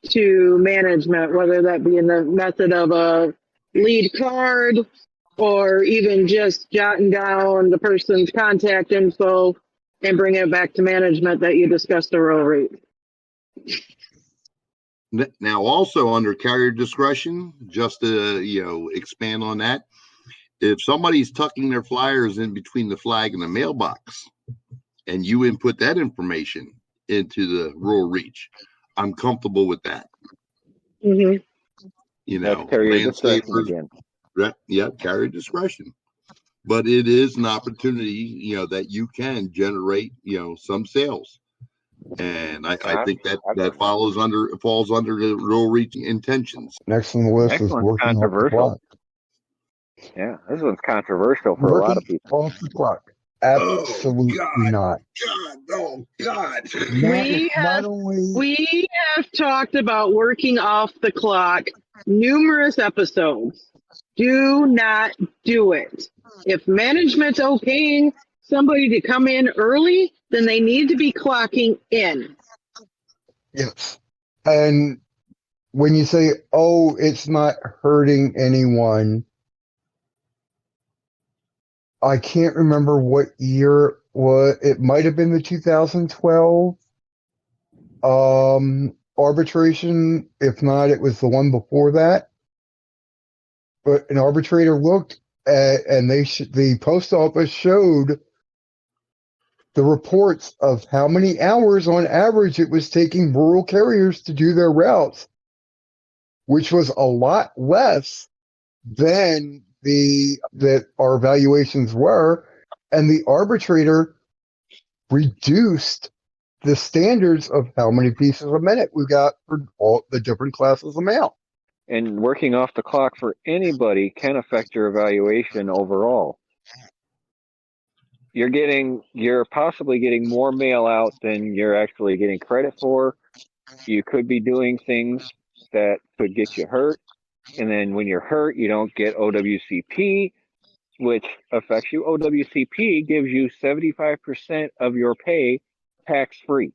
to management, whether that be in the method of a lead card or even just jotting down the person's contact info and bring it back to management that you discussed the rural reach. Now, also under carrier discretion, just to expand on that, if somebody's tucking their flyers in between the flag and the mailbox, and you input that information into the rural reach, I'm comfortable with that. Mm-hmm. That's carrier discretion again. Yeah, carrier discretion. But it is an opportunity, that you can generate, some sales. And I think that falls under the rural reach intentions. Next on the list is Excellent. working off the Controversial. clock. Yeah, this one's controversial for a lot of people. Off the clock. Absolutely not. Oh God. We have talked about working off the clock numerous episodes. Do not do it. If management's okaying somebody to come in early, then they need to be clocking in. Yes. And when you say, oh, it's not hurting anyone, I can't remember what year it might have been the 2012 arbitration. If not, it was the one before that. But an arbitrator looked at, and the post office showed the reports of how many hours on average it was taking rural carriers to do their routes, which was a lot less than that our evaluations were, and the arbitrator reduced the standards of how many pieces a minute we got for all the different classes of mail. And working off the clock for anybody can affect your evaluation overall. you're possibly getting more mail out than you're actually getting credit for. You could be doing things that could get you hurt. And then when you're hurt, you don't get OWCP, which affects you. OWCP gives you 75% of your pay tax free.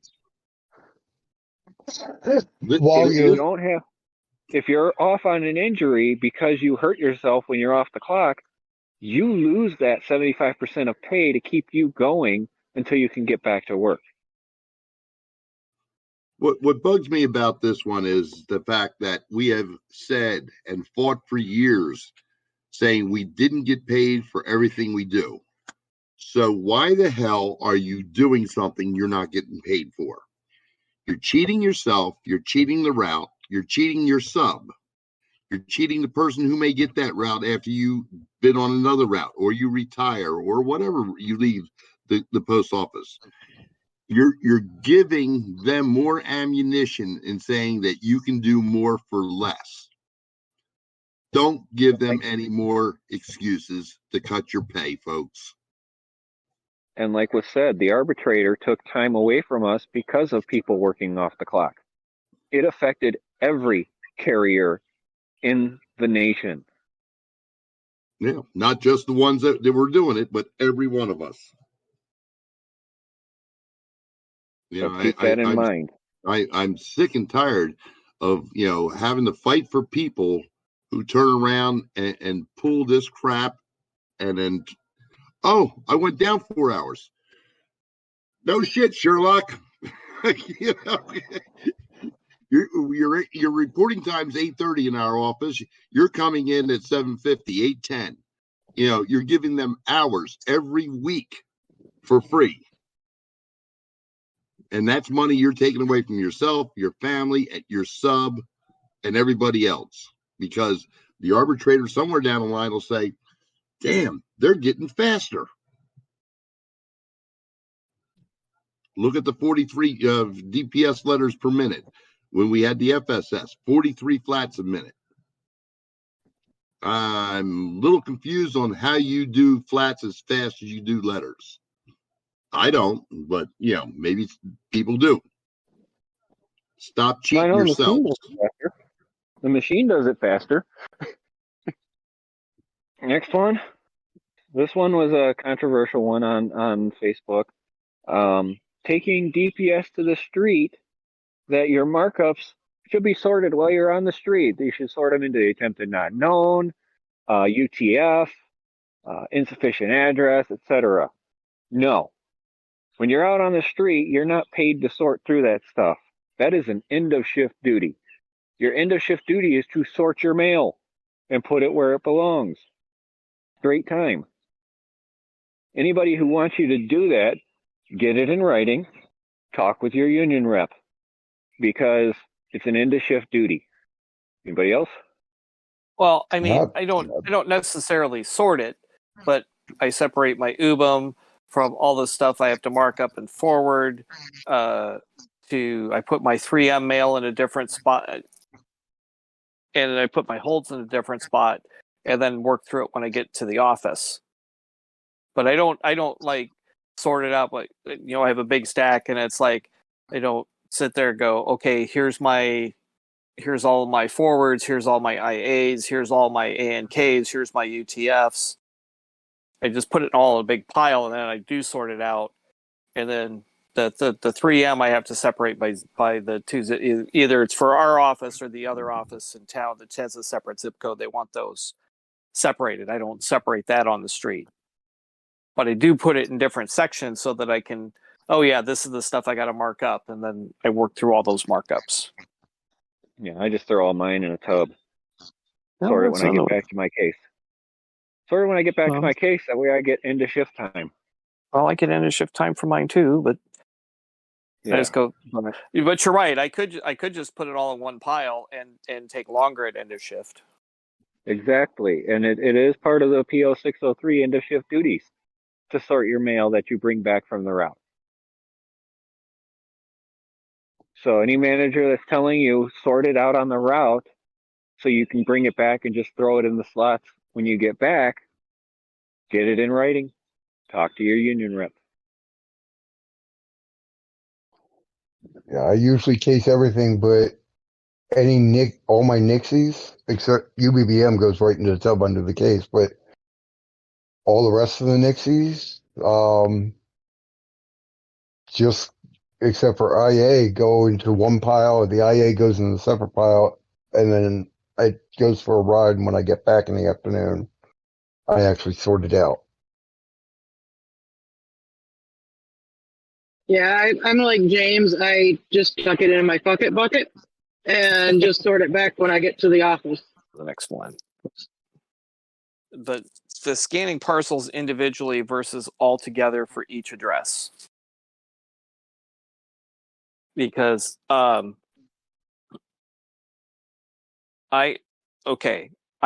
While If you you don't have, if you're off on an injury because you hurt yourself when you're off the clock, you lose that 75% of pay to keep you going until you can get back to work. What bugs me about this one is the fact that we have said and fought for years saying we didn't get paid for everything we do. So why the hell are you doing something you're not getting paid for? You're cheating yourself, you're cheating the route, you're cheating your sub, you're cheating the person who may get that route after you've been on another route, or you retire, or whatever, you leave the post office. You're giving them more ammunition in saying that you can do more for less. Don't give them any more excuses to cut your pay, folks. And like was said, the arbitrator took time away from us because of people working off the clock. It affected every carrier in the nation. Yeah, not just the ones that were doing it, but every one of us. So keep that in mind. I'm sick and tired of having to fight for people who turn around and pull this crap, and then I went down 4 hours. No shit, Sherlock. Your reporting time's 8:30 in our office. You're coming in at 7:50, 8:10. You're giving them hours every week for free. And that's money you're taking away from yourself, your family, your sub, and everybody else. Because the arbitrator somewhere down the line will say, damn, they're getting faster. Look at the 43 DPS letters per minute. When we had the FSS, 43 flats a minute. I'm a little confused on how you do flats as fast as you do letters. I don't, but maybe people do. Stop cheating yourselves. The machine does it faster. Next one. This one was a controversial one on Facebook. Taking DPS to the street, that your markups should be sorted while you're on the street. You should sort them into the attempted not known, UTF, insufficient address, etc. No. When you're out on the street, you're not paid to sort through that stuff. That is an end of shift duty. Your end of shift duty is to sort your mail and put it where it belongs. Great time. Anybody who wants you to do that, get it in writing, talk with your union rep, because it's an end of shift duty. Anybody else? Well, I mean, I don't necessarily sort it, but I separate my UBM from all the stuff I have to mark up and forward. I put my 3M mail in a different spot, and then I put my holds in a different spot, and then work through it when I get to the office. But I don't like sort it out. Like I have a big stack, and it's like I don't sit there and go, okay, here's all my forwards, here's all my IAs, here's all my ANKs, here's my UTFs. I just put it all in a big pile, and then I do sort it out. And then the 3M I have to separate by the two. Either it's for our office or the other office in town that has a separate zip code. They want those separated. I don't separate that on the street. But I do put it in different sections so that I can, this is the stuff I got to mark up. And then I work through all those markups. Yeah, I just throw all mine in a tub. Sort it when I get back to my case. To my case, that way I get into shift time. Well, I get into shift time for mine too, but I just go. But you're right. I could just put it all in one pile and take longer at end of shift. Exactly, and it is part of the PO 603 end of shift duties to sort your mail that you bring back from the route. So any manager that's telling you sort it out on the route so you can bring it back and just throw it in the slots when you get back, get it in writing. Talk to your union rep. Yeah, I usually case everything, but all my Nixies, except UBBM goes right into the tub under the case, but all the rest of the Nixies, just except for IA, go into one pile. The IA goes in a separate pile, and then it goes for a ride. And when I get back in the afternoon, I actually sort it out. Yeah, I'm like James. I just tuck it in my bucket and just sort it back when I get to the office. The next one. But the scanning parcels individually versus all together for each address. Because I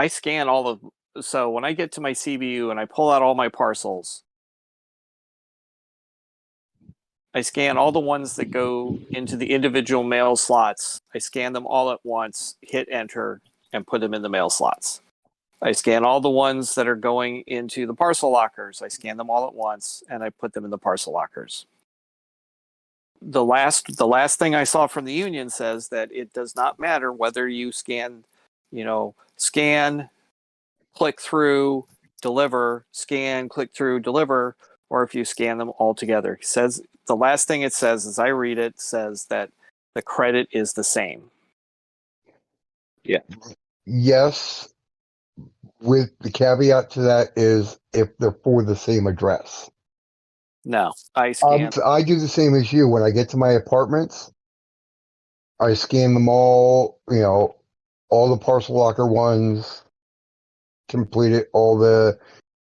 scan all of, so when I get to my CBU and I pull out all my parcels, I scan all the ones that go into the individual mail slots. I scan them all at once, hit enter, and put them in the mail slots. I scan all the ones that are going into the parcel lockers. I scan them all at once, and I put them in the parcel lockers. The last thing I saw from the union says that it does not matter whether you scan, click through, deliver, scan, click through, deliver, or if you scan them all together. It says the last thing it says, as I read it, says that the credit is the same. Yeah. Yes, with the caveat to that is if they're for the same address. No, I scan. I do the same as you. When I get to my apartments, I scan them all, all the parcel locker ones, complete it, all the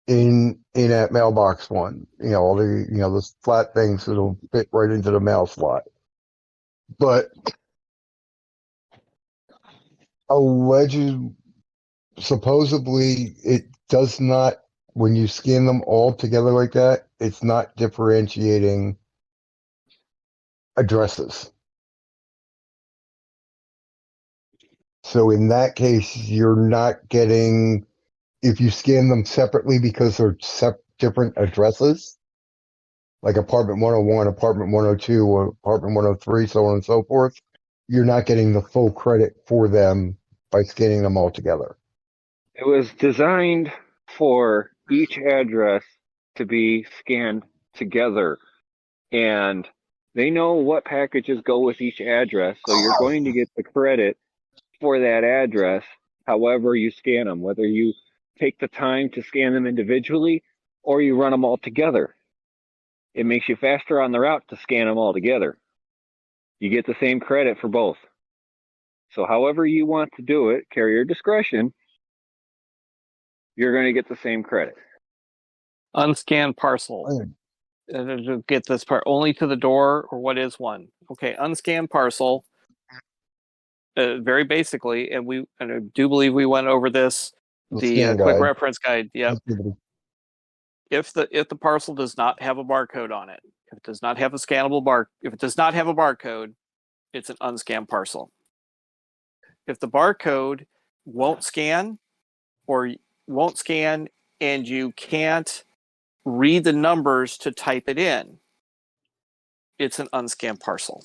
in at mailbox one, all the, the flat things that'll fit right into the mail slot. But supposedly it does not, when you scan them all together like that, it's not differentiating addresses. So in that case, you're not getting, if you scan them separately because they're different addresses, like apartment 101, apartment 102, or apartment 103, so on and so forth, you're not getting the full credit for them by scanning them all together. It was designed for each address to be scanned together, and they know what packages go with each address, so you're going to get the credit for that address however you scan them, whether you take the time to scan them individually or you run them all together. It makes you faster on the route to scan them all together. You get the same credit for both. So however you want to do it, carrier discretion, you're going to get the same credit. Unscanned parcel. Get this part only to the door, or what is one? Okay, unscanned parcel. Very basically, and I do believe we went over this. The quick reference guide. Yep. If the parcel does not have a barcode on it, if it does not have a scannable if it does not have a barcode, it's an unscanned parcel. If the barcode won't scan and you can't read the numbers to type it in, it's an unscanned parcel.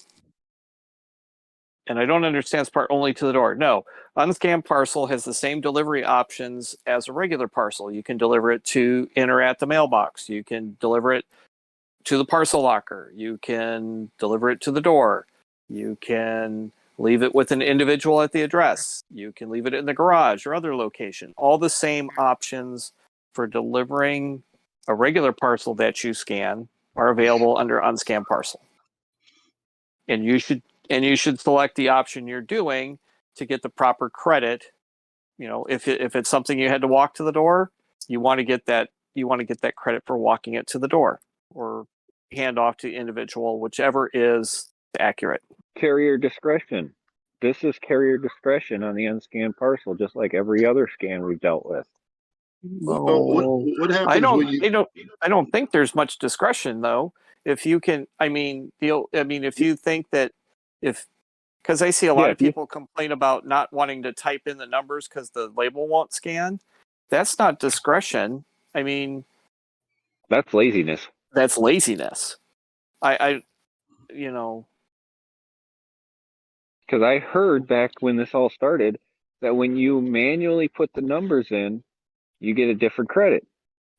And I don't understand this part only to the door. No, unscanned parcel has the same delivery options as a regular parcel. You can deliver it to in or at the mailbox. You can deliver it to the parcel locker. You can deliver it to the door. You can leave it with an individual at the address. You can leave it in the garage or other location. All the same options for delivering a regular parcel that you scan are available under unscanned parcel. And you should select the option you're doing to get the proper credit. If it's something you had to walk to the door, you want to get that credit for walking it to the door, or hand off to individual, whichever is accurate. Carrier discretion. This is carrier discretion on the unscanned parcel, just like every other scan we've dealt with. What happens I don't think there's much discretion though. If you can, if you think that because I see a lot of people complain about not wanting to type in the numbers because the label won't scan. That's not discretion. That's That's laziness. That's laziness. I you know, Because I heard back when this all started that when you manually put the numbers in, you get a different credit.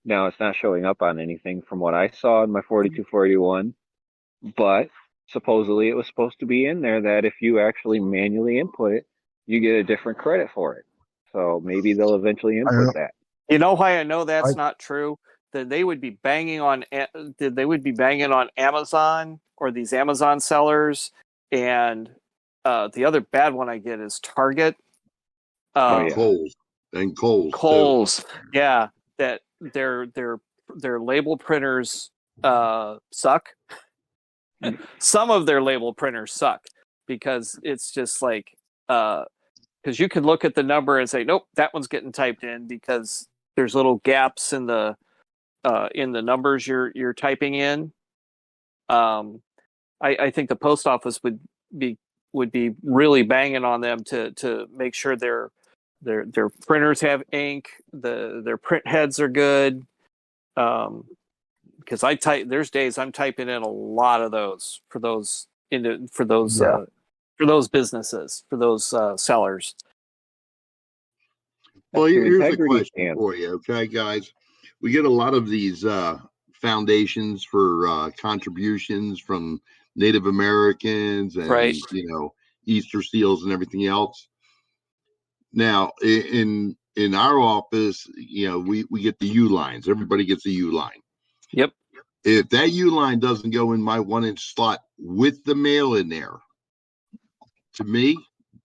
Now it's not showing up on anything from what I saw in my 4241, but supposedly it was supposed to be in there that if you actually manually input it, you get a different credit for it. So maybe they'll eventually I don't input that. you know why I know that's I- not true? That they would be banging on Amazon or these Amazon sellers, and the other bad one I get is Target. Oh, And yeah. Kohl's too. Kohl's, yeah, that their label printers suck. Some of their label printers suck because it's just like because you can look at the number and say, nope, that one's getting typed in because there's little gaps in the numbers you're typing in. I think the post office would be really banging on them to make sure their printers have ink, their print heads are good. Because there's days I'm typing in a lot of those for those businesses, for those sellers. Well, That's your here's a integrity question stamp. for you, okay, guys? We get a lot of these foundations for contributions from Native Americans and Right. Easter seals and everything else. Now, in our office, we get the U lines. Everybody gets a U line. Yep. If that U line doesn't go in my 1-inch slot with the mail in there, to me,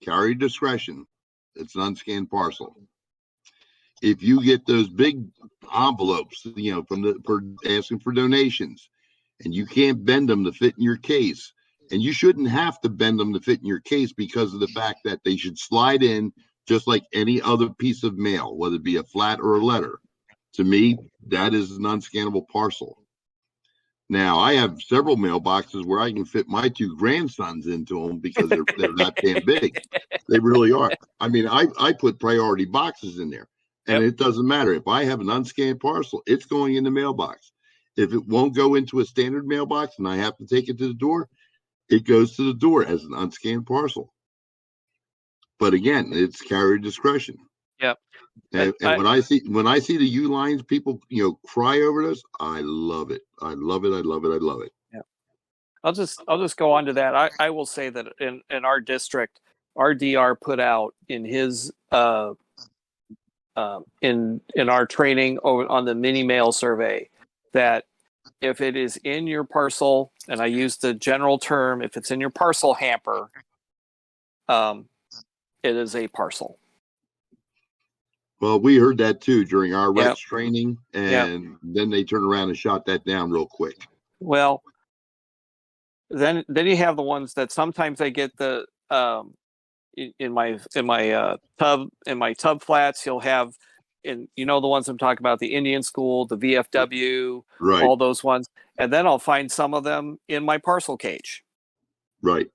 carry discretion. It's an unscanned parcel. If you get those big envelopes, for asking for donations, and you can't bend them to fit in your case, and you shouldn't have to bend them to fit in your case because of the fact that they should slide in just like any other piece of mail, whether it be a flat or a letter. To me, that is an unscannable parcel. Now, I have several mailboxes where I can fit my 2 grandsons into them because they're that damn big. They really are. I mean, I put priority boxes in there. And It doesn't matter. If I have an unscanned parcel, it's going in the mailbox. If it won't go into a standard mailbox and I have to take it to the door, it goes to the door as an unscanned parcel. But again, it's carrier discretion. Yep. And when I see the U lines, people cry over this. I love it. I love it. I love it. I love it. Yeah. I'll just go on to that. I will say that in our district, our DR put out in his in our training over on the mini mail survey that if it is in your parcel, and I use the general term, if it's in your parcel hamper, it is a parcel. Well, we heard that too during our REX training, and then they turned around and shot that down real quick. Well, then you have the ones that sometimes I get the in my tub flats. You'll have, the ones I'm talking about, the Indian School, the VFW, Right. all those ones, and then I'll find some of them in my parcel cage. Right.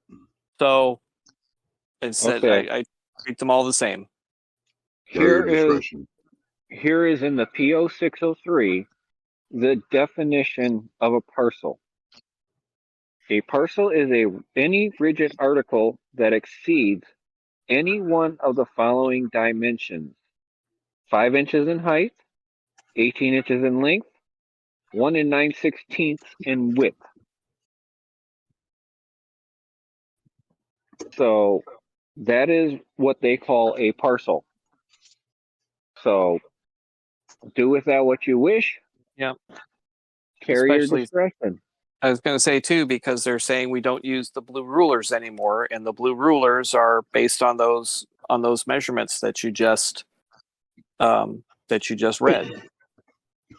So instead, Okay. I treat them all the same. Here is in the PO 603 the definition of a parcel. A parcel is any rigid article that exceeds any one of the following dimensions: 5 inches in height, 18 inches in length, 1 9/16 in width. So that is what they call a parcel. So do with that what you wish. Yeah. Carry your Especially- discretion. I was going to say too, because they're saying we don't use the blue rulers anymore, and the blue rulers are based on those measurements that you just read.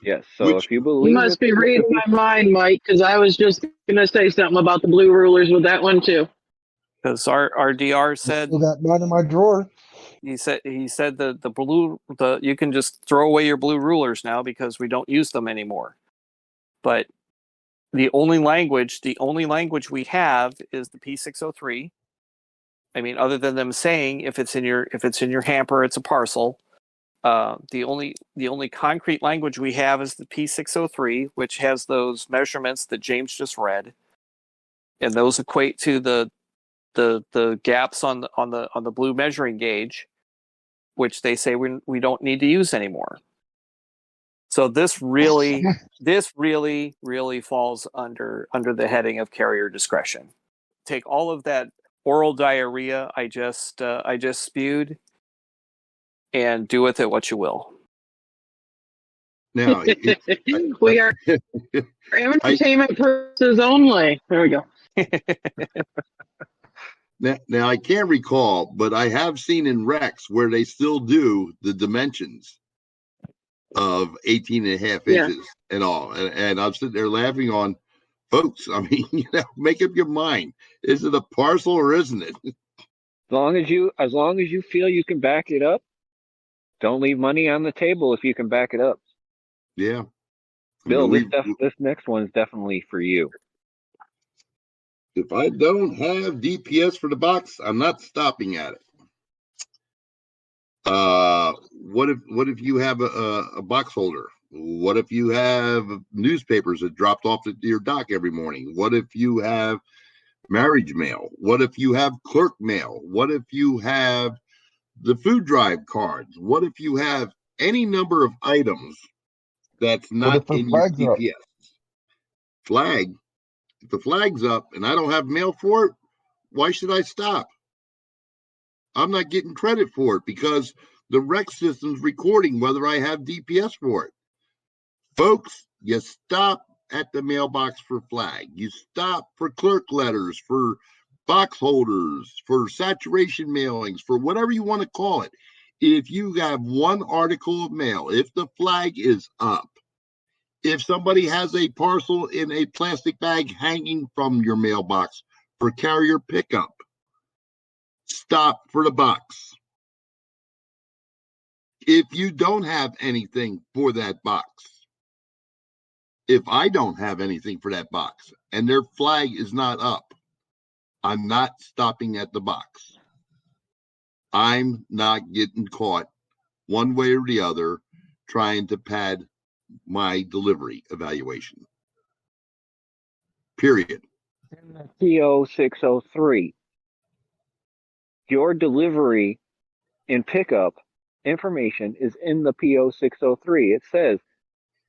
Yes. So Which- if you believe You must be reading my mind, Mike, because I was just going to say something about the blue rulers with that one too. Because our DR said Still got mine in my drawer. he said you can just throw away your blue rulers now because we don't use them anymore. But the only language we have is the P603. I mean, other than them saying if it's in your hamper, it's a parcel. The only concrete language we have is the P603, which has those measurements that James just read, and those equate to the gaps on the blue measuring gauge, which they say we don't need to use anymore. So this really falls under the heading of carrier discretion. Take all of that oral diarrhea I just spewed and do with it what you will. Now, We are for entertainment purposes only. There we go. now I can't recall, but I have seen in Rex where they still do the dimensions of 18 and a half inches and all. And I'm sitting there laughing on, folks, I mean, make up your mind. Is it a parcel or isn't it? As long as you feel you can back it up, don't leave money on the table if you can back it up. Yeah. Bill, this next one is definitely for you. If I don't have DPS for the box, I'm not stopping at it. What if you have a box holder? What if you have newspapers that dropped off at your dock every morning? What if you have marriage mail? What if you have clerk mail? What if you have the food drive cards? What if you have any number of items that's not in your DPS? Flag. If the flag's up and I don't have mail for it, why should I stop? I'm not getting credit for it because the rec system's recording whether I have DPS for it. Folks, you stop at the mailbox for flag. You stop for clerk letters, for box holders, for saturation mailings, for whatever you want to call it. If you have one article of mail, if the flag is up, if somebody has a parcel in a plastic bag hanging from your mailbox for carrier pickup, stop for the box. If you don't have anything for that box, if I don't have anything for that box and their flag is not up, I'm not stopping at the box. I'm not getting caught one way or the other trying to pad my delivery evaluation. Period. In the P0603, your delivery and pickup information is in the P0603. It says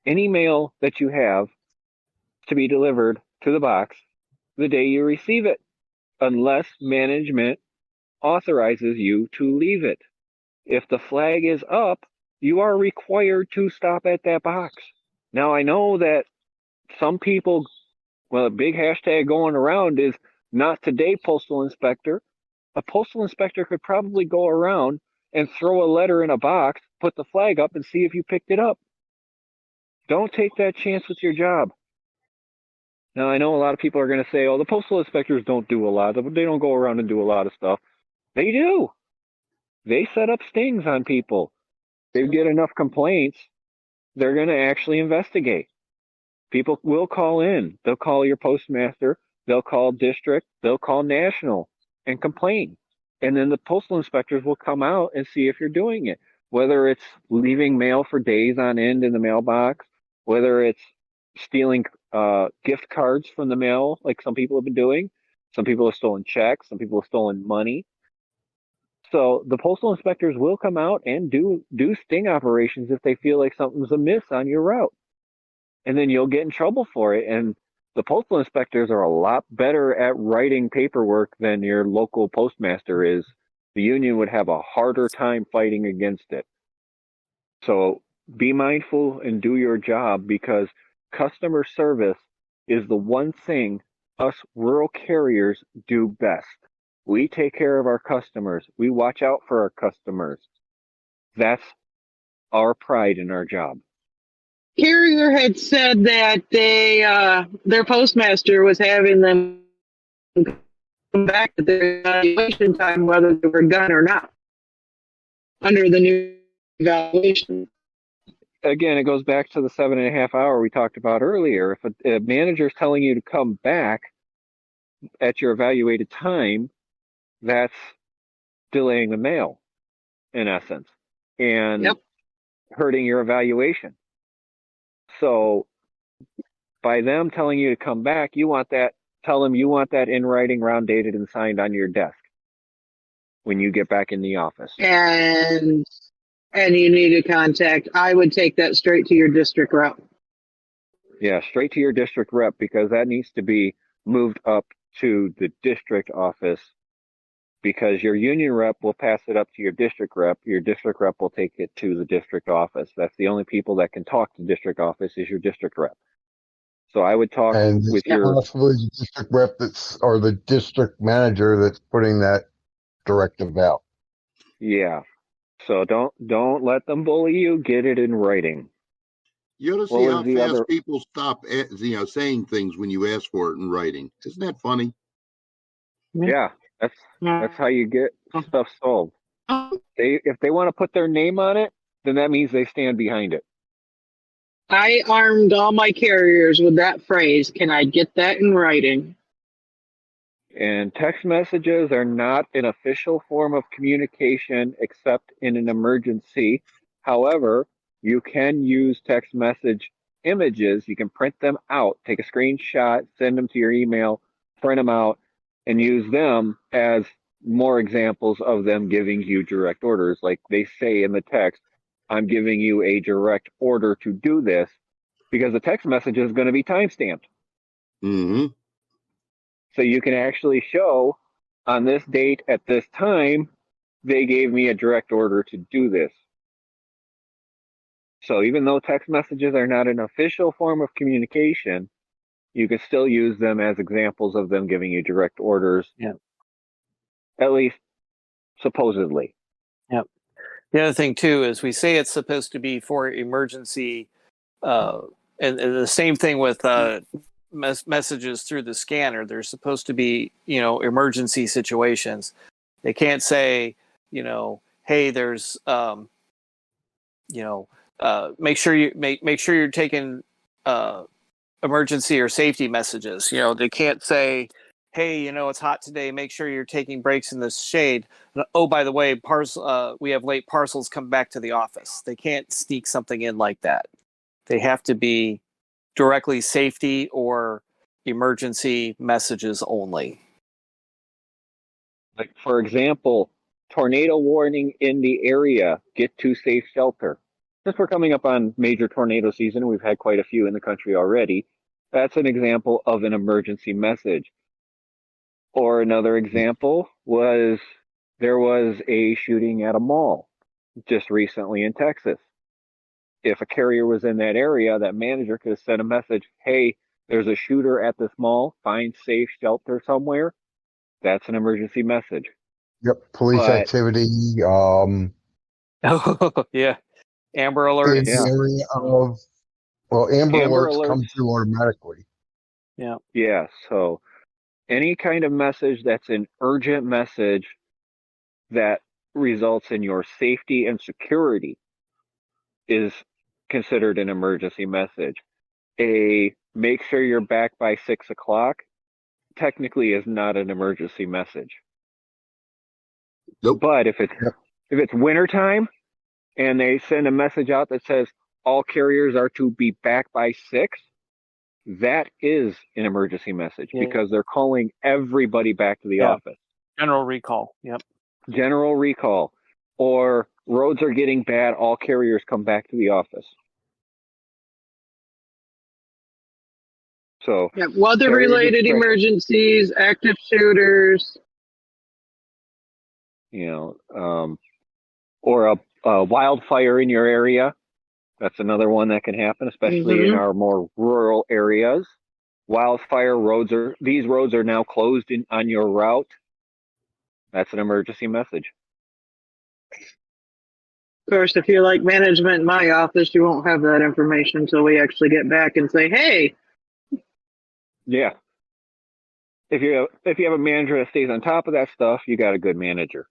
any mail that you have to be delivered to the box the day you receive it, unless management authorizes you to leave it. If the flag is up, you are required to stop at that box. Now, I know that some people, well, a big hashtag going around is not today, postal inspector. A postal inspector could probably go around and throw a letter in a box, put the flag up, and see if you picked it up. Don't take that chance with your job. Now, I know a lot of people are going to say, oh, the postal inspectors don't do a lot. They don't go around and do a lot of stuff. They do. They set up stings on people. They get enough complaints, they're going to actually investigate. People will call in. They'll call your postmaster. They'll call district. They'll call national and complain. And then the postal inspectors will come out and see if you're doing it. Whether it's leaving mail for days on end in the mailbox, whether it's stealing gift cards from the mail, like some people have been doing. Some people have stolen checks. Some people have stolen money. So the postal inspectors will come out and do sting operations if they feel like something's amiss on your route. And then you'll get in trouble for it. And the postal inspectors are a lot better at writing paperwork than your local postmaster is. The union would have a harder time fighting against it. So be mindful and do your job, because customer service is the one thing us rural carriers do best. We take care of our customers. We watch out for our customers. That's our pride in our job. Carrier had said that their postmaster was having them come back to their evaluation time, whether they were done or not, under the new evaluation. Again, it goes back to the 7.5 hour we talked about earlier. If a manager's telling you to come back at your evaluated time, that's delaying the mail, in essence. And Yep. hurting your evaluation. So by them telling you to come back, tell them you want that in writing, round dated, and signed on your desk when you get back in the office. And you need to contact, I would take that straight to your district rep. Yeah, straight to your district rep, because that needs to be moved up to the district office, because your union rep will pass it up to your district rep. Your district rep will take it to the district office. That's the only people that can talk to district office is your district rep. So I would talk And with it's possibly the district rep or the district manager that's putting that directive out. Yeah. So don't let them bully you. Get it in writing. You ought to What see was how the fast other- people stop, saying things when you ask for it in writing. Isn't that funny? Yeah, that's how you get stuff solved. If they want to put their name on it, then that means they stand behind it. I armed all my carriers with that phrase. Can I get that in writing? And text messages are not an official form of communication except in an emergency. However, you can use text message images. You can print them out, take a screenshot, send them to your email, print them out, and use them as more examples of them giving you direct orders. Like they say in the text, I'm giving you a direct order to do this, because the text message is going to be timestamped. Mm-hmm. So you can actually show on this date at this time, they gave me a direct order to do this. So even though text messages are not an official form of communication, you can still use them as examples of them giving you direct orders. Yeah. At least supposedly. Yep. The other thing too is we say it's supposed to be for emergency, and the same thing with messages through the scanner. They're supposed to be, emergency situations. They can't say, hey, there's, make sure you're taking emergency or safety messages. They can't say, hey, it's hot today, make sure you're taking breaks in the shade. Oh, by the way, we have late parcels come back to the office. They can't sneak something in like that. They have to be directly safety or emergency messages only. Like, for example, tornado warning in the area, get to safe shelter. Since we're coming up on major tornado season, we've had quite a few in the country already. That's an example of an emergency message. Or another example was there was a shooting at a mall just recently in Texas. If a carrier was in that area, that manager could have sent a message, hey, there's a shooter at this mall, find safe shelter somewhere. That's an emergency message. Yep. Police activity. Oh, yeah. Amber Alerts. In the area of, Amber Alerts come through automatically. Yeah. Yeah. So any kind of message that's an urgent message that results in your safety and security is considered an emergency message. A make sure you're back by 6 o'clock technically is not an emergency message. Nope. But if it's wintertime and they send a message out that says all carriers are to be back by 6, that is an emergency message because they're calling everybody back to the office. General recall. Yep. General recall. Or roads are getting bad, all carriers come back to the office. So weather-related emergencies, active shooters. Or a wildfire in your area. That's another one that can happen, especially in our more rural areas. Wildfire these roads are now closed on your route. That's an emergency message. Of course, if you're like management in my office, you won't have that information until we actually get back and say, hey. Yeah. If you have a manager that stays on top of that stuff, you got a good manager.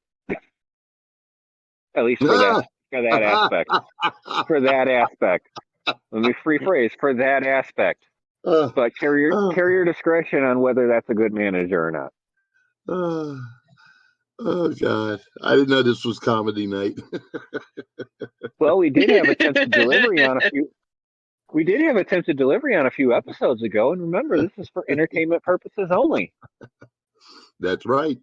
At least for that aspect. For that aspect. Let me rephrase, for that aspect. But carrier discretion on whether that's a good manager or not. Oh God, I didn't know this was comedy night. Well, we did have attempted delivery on a few. We did have attempted delivery on a few episodes ago, and remember, this is for entertainment purposes only. That's right.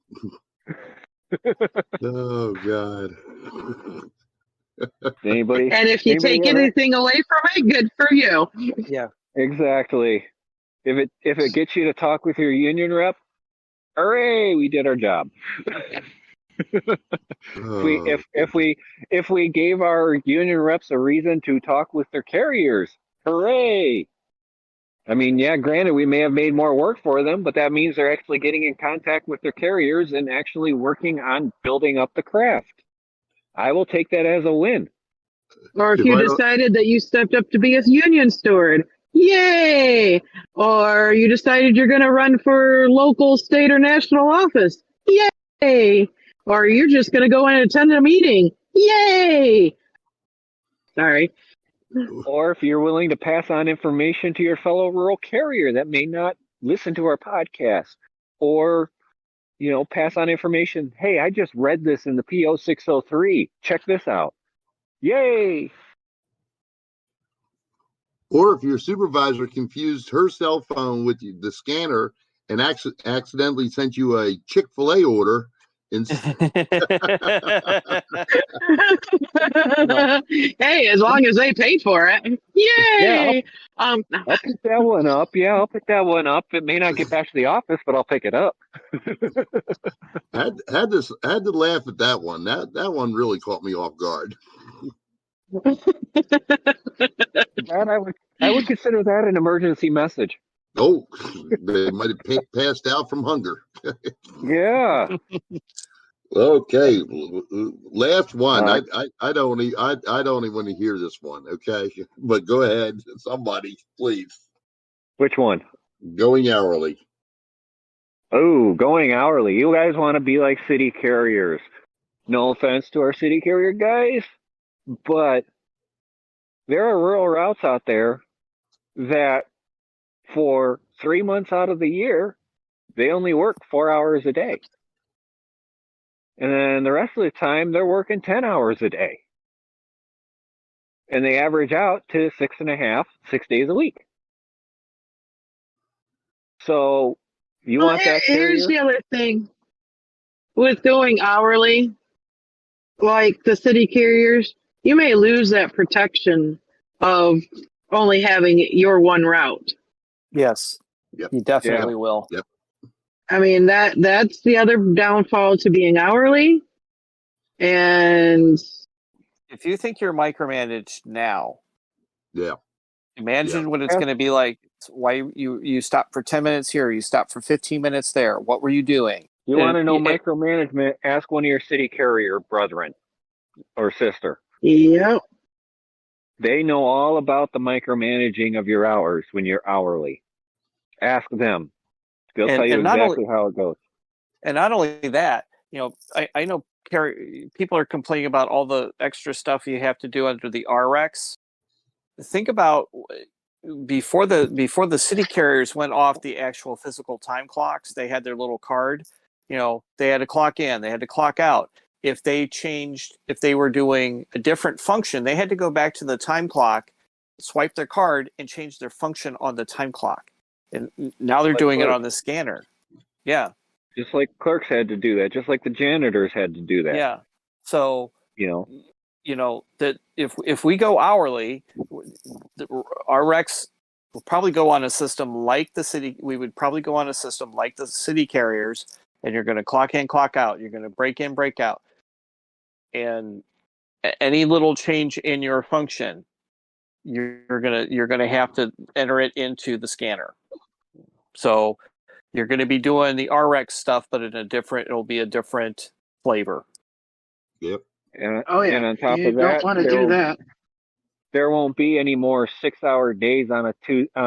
Oh God. Anybody? And if you Anybody take have anything away from it, good for you. Yeah. Exactly. If it gets you to talk with your union rep, hooray, we did our job. Oh, If we gave our union reps a reason to talk with their carriers, hooray! I mean, yeah, granted, we may have made more work for them, but that means they're actually getting in contact with their carriers and actually working on building up the craft. I will take that as a win. Or if if you I don't, decided that you stepped up to be a union steward, yay! Or you decided you're going to run for local, state, or national office, yay! Or you're just going to go and attend a meeting, yay! Sorry. Or if you're willing to pass on information to your fellow rural carrier that may not listen to our podcast, or pass on information. Hey, I just read this in the PO 603. Check this out. Yay! or if your supervisor confused her cell phone with the scanner and accidentally sent you a Chick-fil-A order, and Hey, as long as they paid for it, Yeah, yay! I'll pick that one up. Yeah, I'll pick that one up. It may not get back to the office, but I'll pick it up. had to laugh at that one. That one really caught me off guard. That I would consider that an emergency message. Oh, they might have passed out from hunger. Yeah. Okay, last one. Uh, I don't even want to hear this one. Okay, but go ahead, somebody, please. Which one? Going hourly. Oh, going hourly. You guys want to be like city carriers. No offense to our city carrier guys, but there are rural routes out there that for 3 months out of the year, they only work 4 hours a day. And then the rest of the time, they're working 10 hours a day. And they average out to 6.5, 6 days a week. So you want that Here's carrier? the other thing with going hourly, like the city carriers, you may lose that protection of only having your one route. Yes. Yep. You definitely will. Yep. I mean, that's the other downfall to being hourly. And If you think you're micromanaged now, Yeah. imagine Yeah. what it's going to be like. Why you stop for 10 minutes here, you stop for 15 minutes there. What were you doing? You want to know And- micromanagement? Ask one of your city carrier brethren or sister. yep. They know all about the micromanaging of your hours when you're hourly. Ask them. They'll tell you exactly how it goes. And not only that, I know people are complaining about all the extra stuff you have to do under the RX. Think about before the city carriers went off the actual physical time clocks, they had their little card. They had to clock in, they had to clock out. If they were doing a different function, they had to go back to the time clock, swipe their card, and change their function on the time clock. And now they're doing it on the scanner. Yeah. Just like clerks had to do that, just like the janitors had to do that. Yeah. So, that if we go hourly, our REX will probably go on a system like the city. We would probably go on a system like the city carriers, and you're going to clock in, clock out. You're going to break in, break out. And any little change in your function, you're gonna have to enter it into the scanner. So you're going to be doing the RX stuff, but it'll be a different flavor. Yep. And, Oh yeah. and on top you of that, don't want to do that. There won't be any more 6-hour days on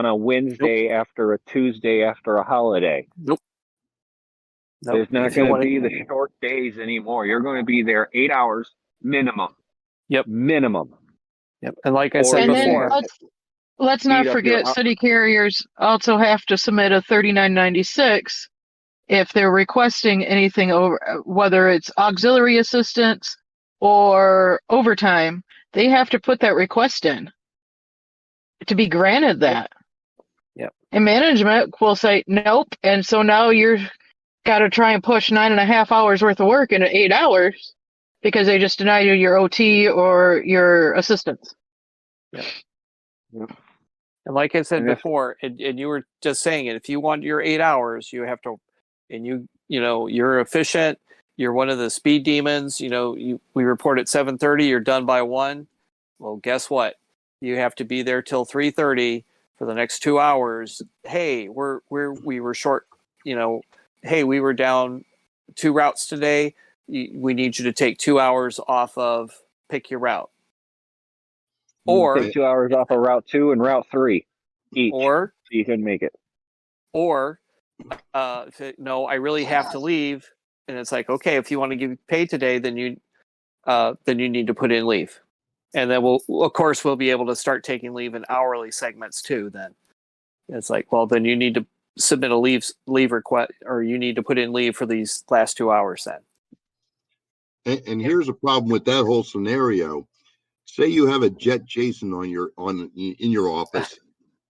a Wednesday after a Tuesday after a holiday. Nope. There's not going to be the short days anymore. You're going to be there 8 hours minimum. Yep. Minimum. Yep. And like I said And before, then let's not Speed up forget your- city carriers also have to submit a 3996 if they're requesting anything over, whether it's auxiliary assistance or overtime, they have to put that request in to be granted that. Yep. And management will say nope, and so now you're got to try and push 9.5 hours worth of work into 8 hours because they just denied you your OT or your assistance. And like I said before, and you were just saying it, if you want your 8 hours, you have to, and you're efficient. You're one of the speed demons. We report at 7:30. You're done by 1. Well, guess what? You have to be there till 3:30 for the next 2 hours. Hey, we were short. Hey, we were down 2 routes today. We need you to take 2 hours off of pick your route. Or take 2 hours off of Route 2 and Route 3 each, or so you can make it. Or no, I really have to leave, and it's like, okay, if you want to get paid today, then you need to put in leave, and then we'll be able to start taking leave in hourly segments too. Then it's like, well, then you need to submit a leave request, or you need to put in leave for these last 2 hours then. And here's a problem with that whole scenario. Say you have a jet Jason in your office,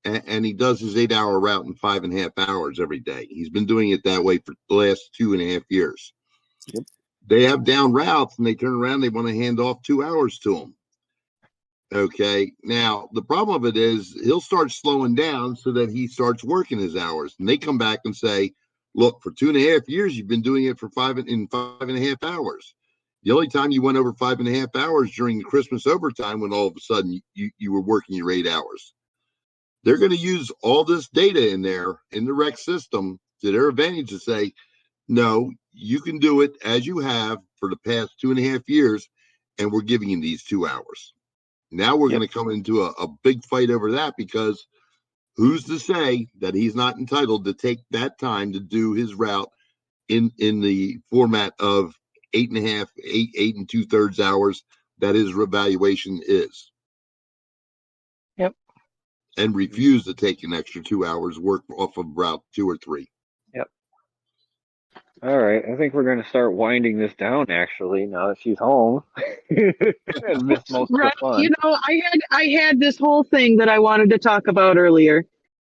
and he does his 8-hour route in 5.5 hours every day. He's been doing it that way for the last 2.5 years. Yep. They have down routes, and they turn around, they want to hand off 2 hours to him. Okay. Now, the problem of it is he'll start slowing down so that he starts working his hours. And they come back and say, look, for 2.5 years, you've been doing it for 5.5 hours. The only time you went over 5.5 hours during the Christmas overtime when all of a sudden you were working your 8 hours. They're going to use all this data in there in the rec system to their advantage to say, no, you can do it as you have for the past 2.5 years, and we're giving you these 2 hours. Now we're going to come into a big fight over that, because who's to say that he's not entitled to take that time to do his route in the format of 8.5, 8 and 2/3 hours that his evaluation is. Yep. And refuse to take an extra 2 hours work off of route 2 or 3. Yep. All right, I think we're going to start winding this down. Actually, now that she's home, and missed most of the fun. I had this whole thing that I wanted to talk about earlier,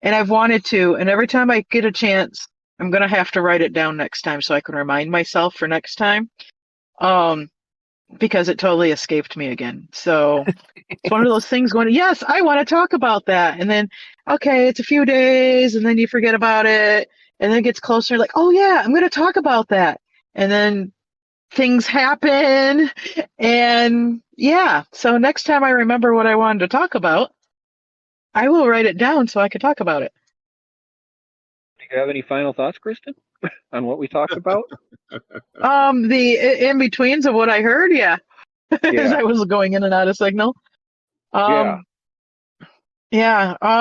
and I've wanted to, and every time I get a chance, I'm going to have to write it down next time so I can remind myself for next time. Because it totally escaped me again. So it's one of those things going, yes, I want to talk about that. And then, okay, it's a few days, and then you forget about it. And then it gets closer, like, oh yeah, I'm going to talk about that. And then things happen. And yeah, so next time I remember what I wanted to talk about, I will write it down so I can talk about it. Do you have any final thoughts, Kristen, on what we talked about? The in-betweens of what I heard, yeah. As I was going in and out of signal.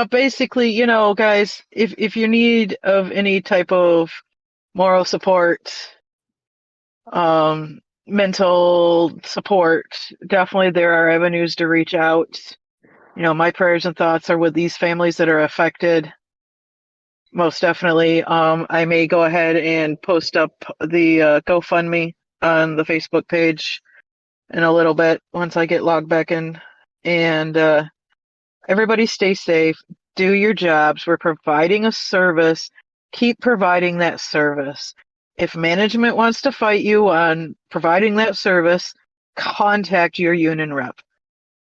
Basically, guys, if you need of any type of moral support, mental support, definitely there are avenues to reach out. My prayers and thoughts are with these families that are affected. Most definitely. I may go ahead and post up the GoFundMe on the Facebook page in a little bit once I get logged back in. And everybody stay safe. Do your jobs. We're providing a service. Keep providing that service. If management wants to fight you on providing that service, contact your union rep.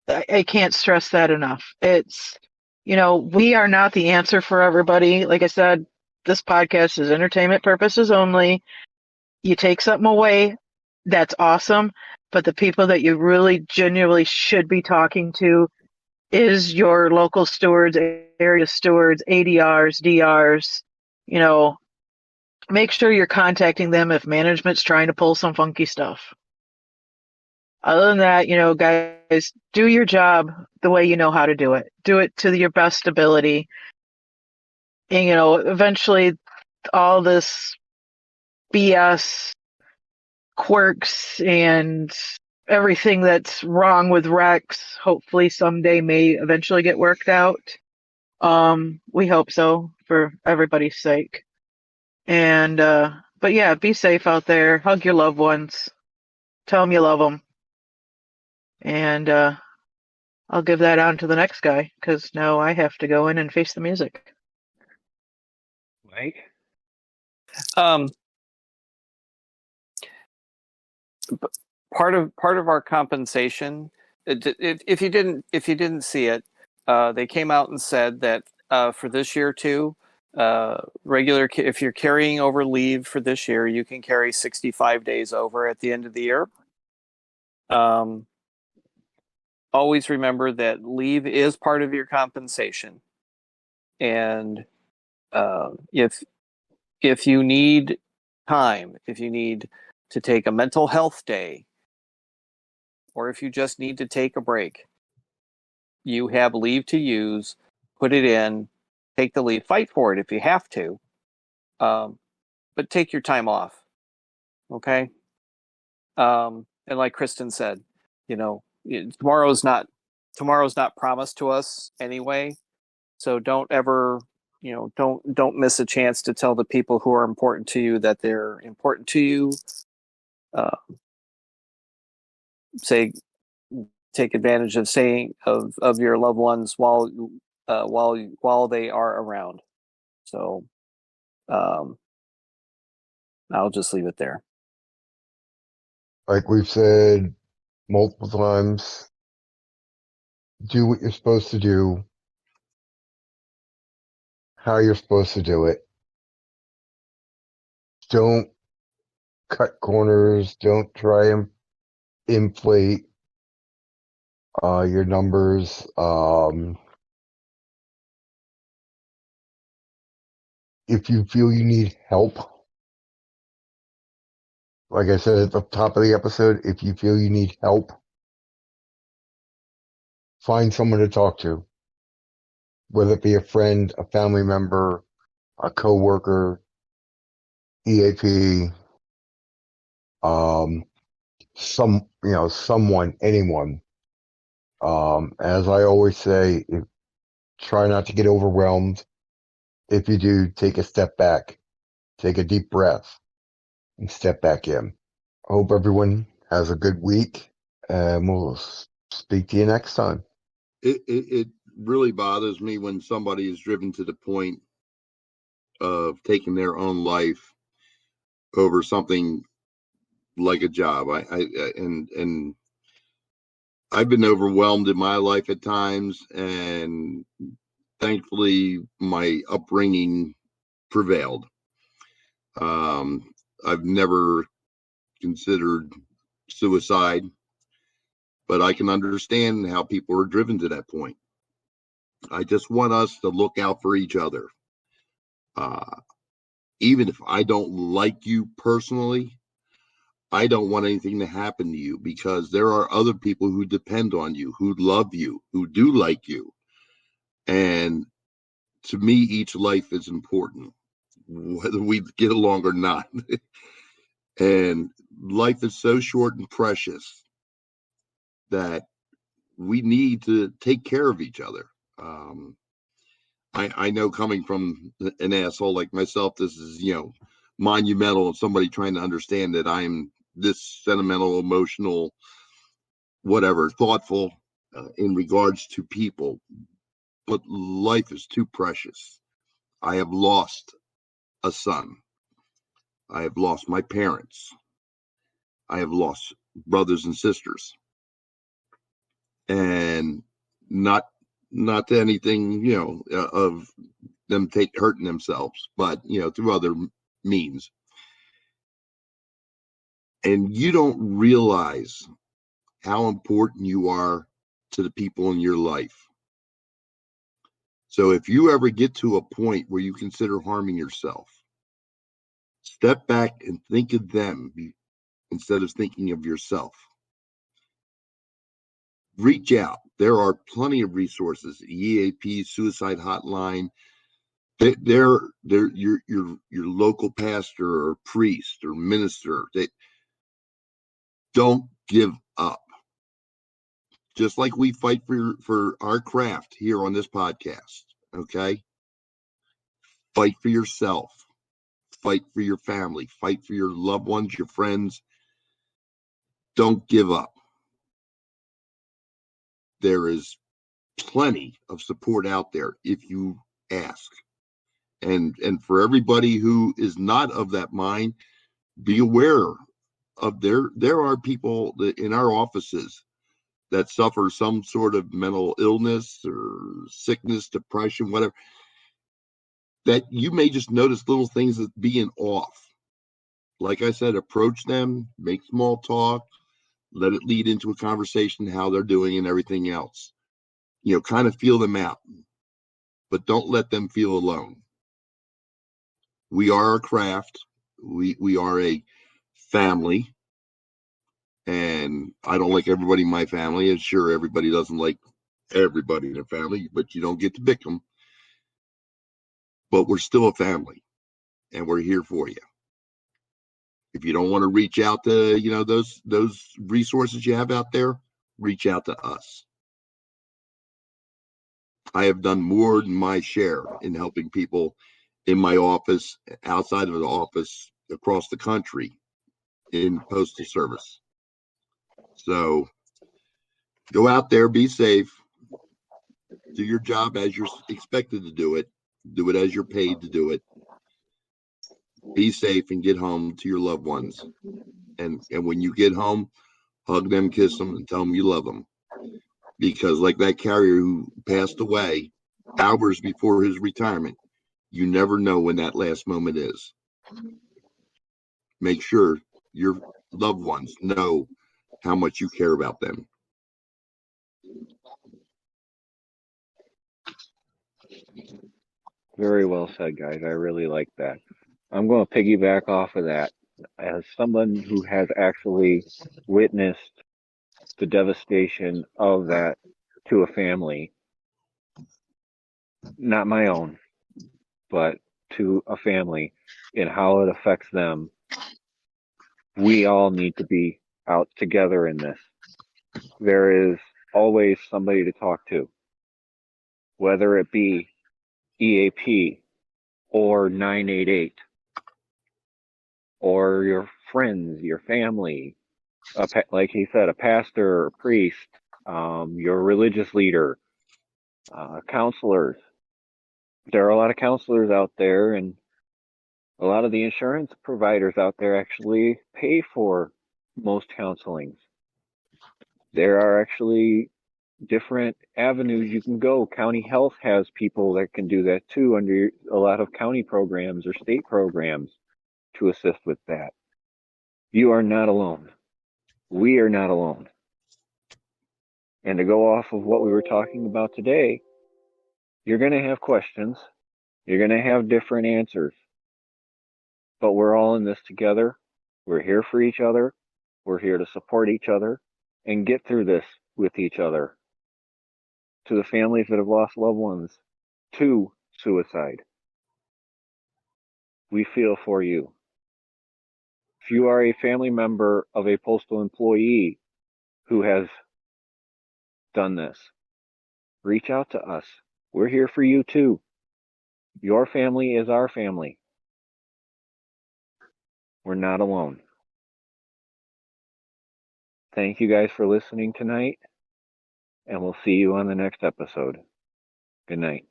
I can't stress that enough. It's we are not the answer for everybody. Like I said, this podcast is entertainment purposes only. You take something away, that's awesome. But the people that you really genuinely should be talking to is your local stewards, area stewards, ADRs, DRs. Make sure you're contacting them if management's trying to pull some funky stuff. Other than that, guys, do your job the way you know how to do it. Do it to your best ability. And, eventually all this BS quirks and everything that's wrong with Rex, hopefully someday may eventually get worked out. We hope so, for everybody's sake. And But yeah, be safe out there. Hug your loved ones. Tell them you love them. And I'll give that on to the next guy because now I have to go in and face the music. Mike? Um, part of our compensation, if you didn't see it, they came out and said that for this year too, if you're carrying over leave for this year, you can carry 65 days over at the end of the year. Always remember that leave is part of your compensation, and if you need time, if you need to take a mental health day, or if you just need to take a break, you have leave to use. Put it in, take the leave, fight for it if you have to, but take your time off. Okay. And like Kristen said, tomorrow's not promised to us anyway. So don't ever, don't miss a chance to tell the people who are important to you that they're important to you. Take advantage of of your loved ones while they are around. So I'll just leave it there. Like we've said multiple times, do what you're supposed to do, how you're supposed to do it. Don't cut corners. Don't try and inflate your numbers. If you feel you need help, like I said at the top of the episode, if you feel you need help, find someone to talk to, whether it be a friend, a family member, a coworker, EAP, someone, anyone. As I always say, try not to get overwhelmed. If you do, take a step back, take a deep breath, and step back in. I hope everyone has a good week, and we'll speak to you next time. It really bothers me when somebody is driven to the point of taking their own life over something like a job. And I've been overwhelmed in my life at times, and thankfully my upbringing prevailed. I've never considered suicide, but I can understand how people are driven to that point. I just want us to look out for each other. Even if I don't like you personally, I don't want anything to happen to you, because there are other people who depend on you, who love you, who do like you. And to me, each life is important, whether we get along or not. And life is so short and precious that we need to take care of each other. I know, coming from an asshole like myself, this is, monumental, and somebody trying to understand that I'm this sentimental, emotional, whatever, thoughtful in regards to people. But life is too precious. I have lost a son. I have lost my parents. I have lost brothers and sisters. And not to anything, of them hurting themselves, but, through other means. And you don't realize how important you are to the people in your life. So if you ever get to a point where you consider harming yourself, step back and think of them instead of thinking of yourself. Reach out. There are plenty of resources, EAP, suicide hotline. They're your local pastor or priest or minister. They don't give up. Just like we fight for our craft here on this podcast. Okay? Fight for yourself. fight for your family, fight for your loved ones, your friends. Don't give up. There is plenty of support out there if you ask. And for everybody who is not of that mind, be aware of there are people that in our offices that suffer some sort of mental illness or sickness, depression, whatever, that you may just notice little things as being off. Like I said, approach them, make small talk, let it lead into a conversation, how they're doing and everything else. Kind of feel them out, but don't let them feel alone. We are a craft. We are a family. And I don't like everybody in my family. And sure, everybody doesn't like everybody in their family, but you don't get to pick them. But we're still a family, and we're here for you. If you don't want to reach out to, those resources you have out there, reach out to us. I have done more than my share in helping people in my office, outside of the office, across the country in postal service. So go out there, be safe, do your job as you're expected to do it as you're paid to do it. Be safe and get home to your loved ones. And when you get home, hug them, kiss them, and tell them you love them. Because like that carrier who passed away hours before his retirement, you never know when that last moment is. Make sure your loved ones know how much you care about them. Very well said, guys. I really like that. I'm going to piggyback off of that. As someone who has actually witnessed the devastation of that to a family, not my own, but to a family, and how it affects them, we all need to be out together in this. There is always somebody to talk to, whether it be EAP or 988 or your friends, your family, like he said, a pastor, a priest, your religious leader, counselors. There are a lot of counselors out there, and a lot of the insurance providers out there actually pay for most counselings. There are actually different avenues you can go. County Health has people that can do that too under a lot of county programs or state programs to assist with that. You are not alone. We are not alone. And to go off of what we were talking about today, you're going to have questions. You're going to have different answers. But we're all in this together. We're here for each other. We're here to support each other and get through this with each other. To the families that have lost loved ones to suicide, we feel for you. If you are a family member of a postal employee who has done this, reach out to us. We're here for you too. Your family is our family. We're not alone. Thank you guys for listening tonight, and we'll see you on the next episode. Good night.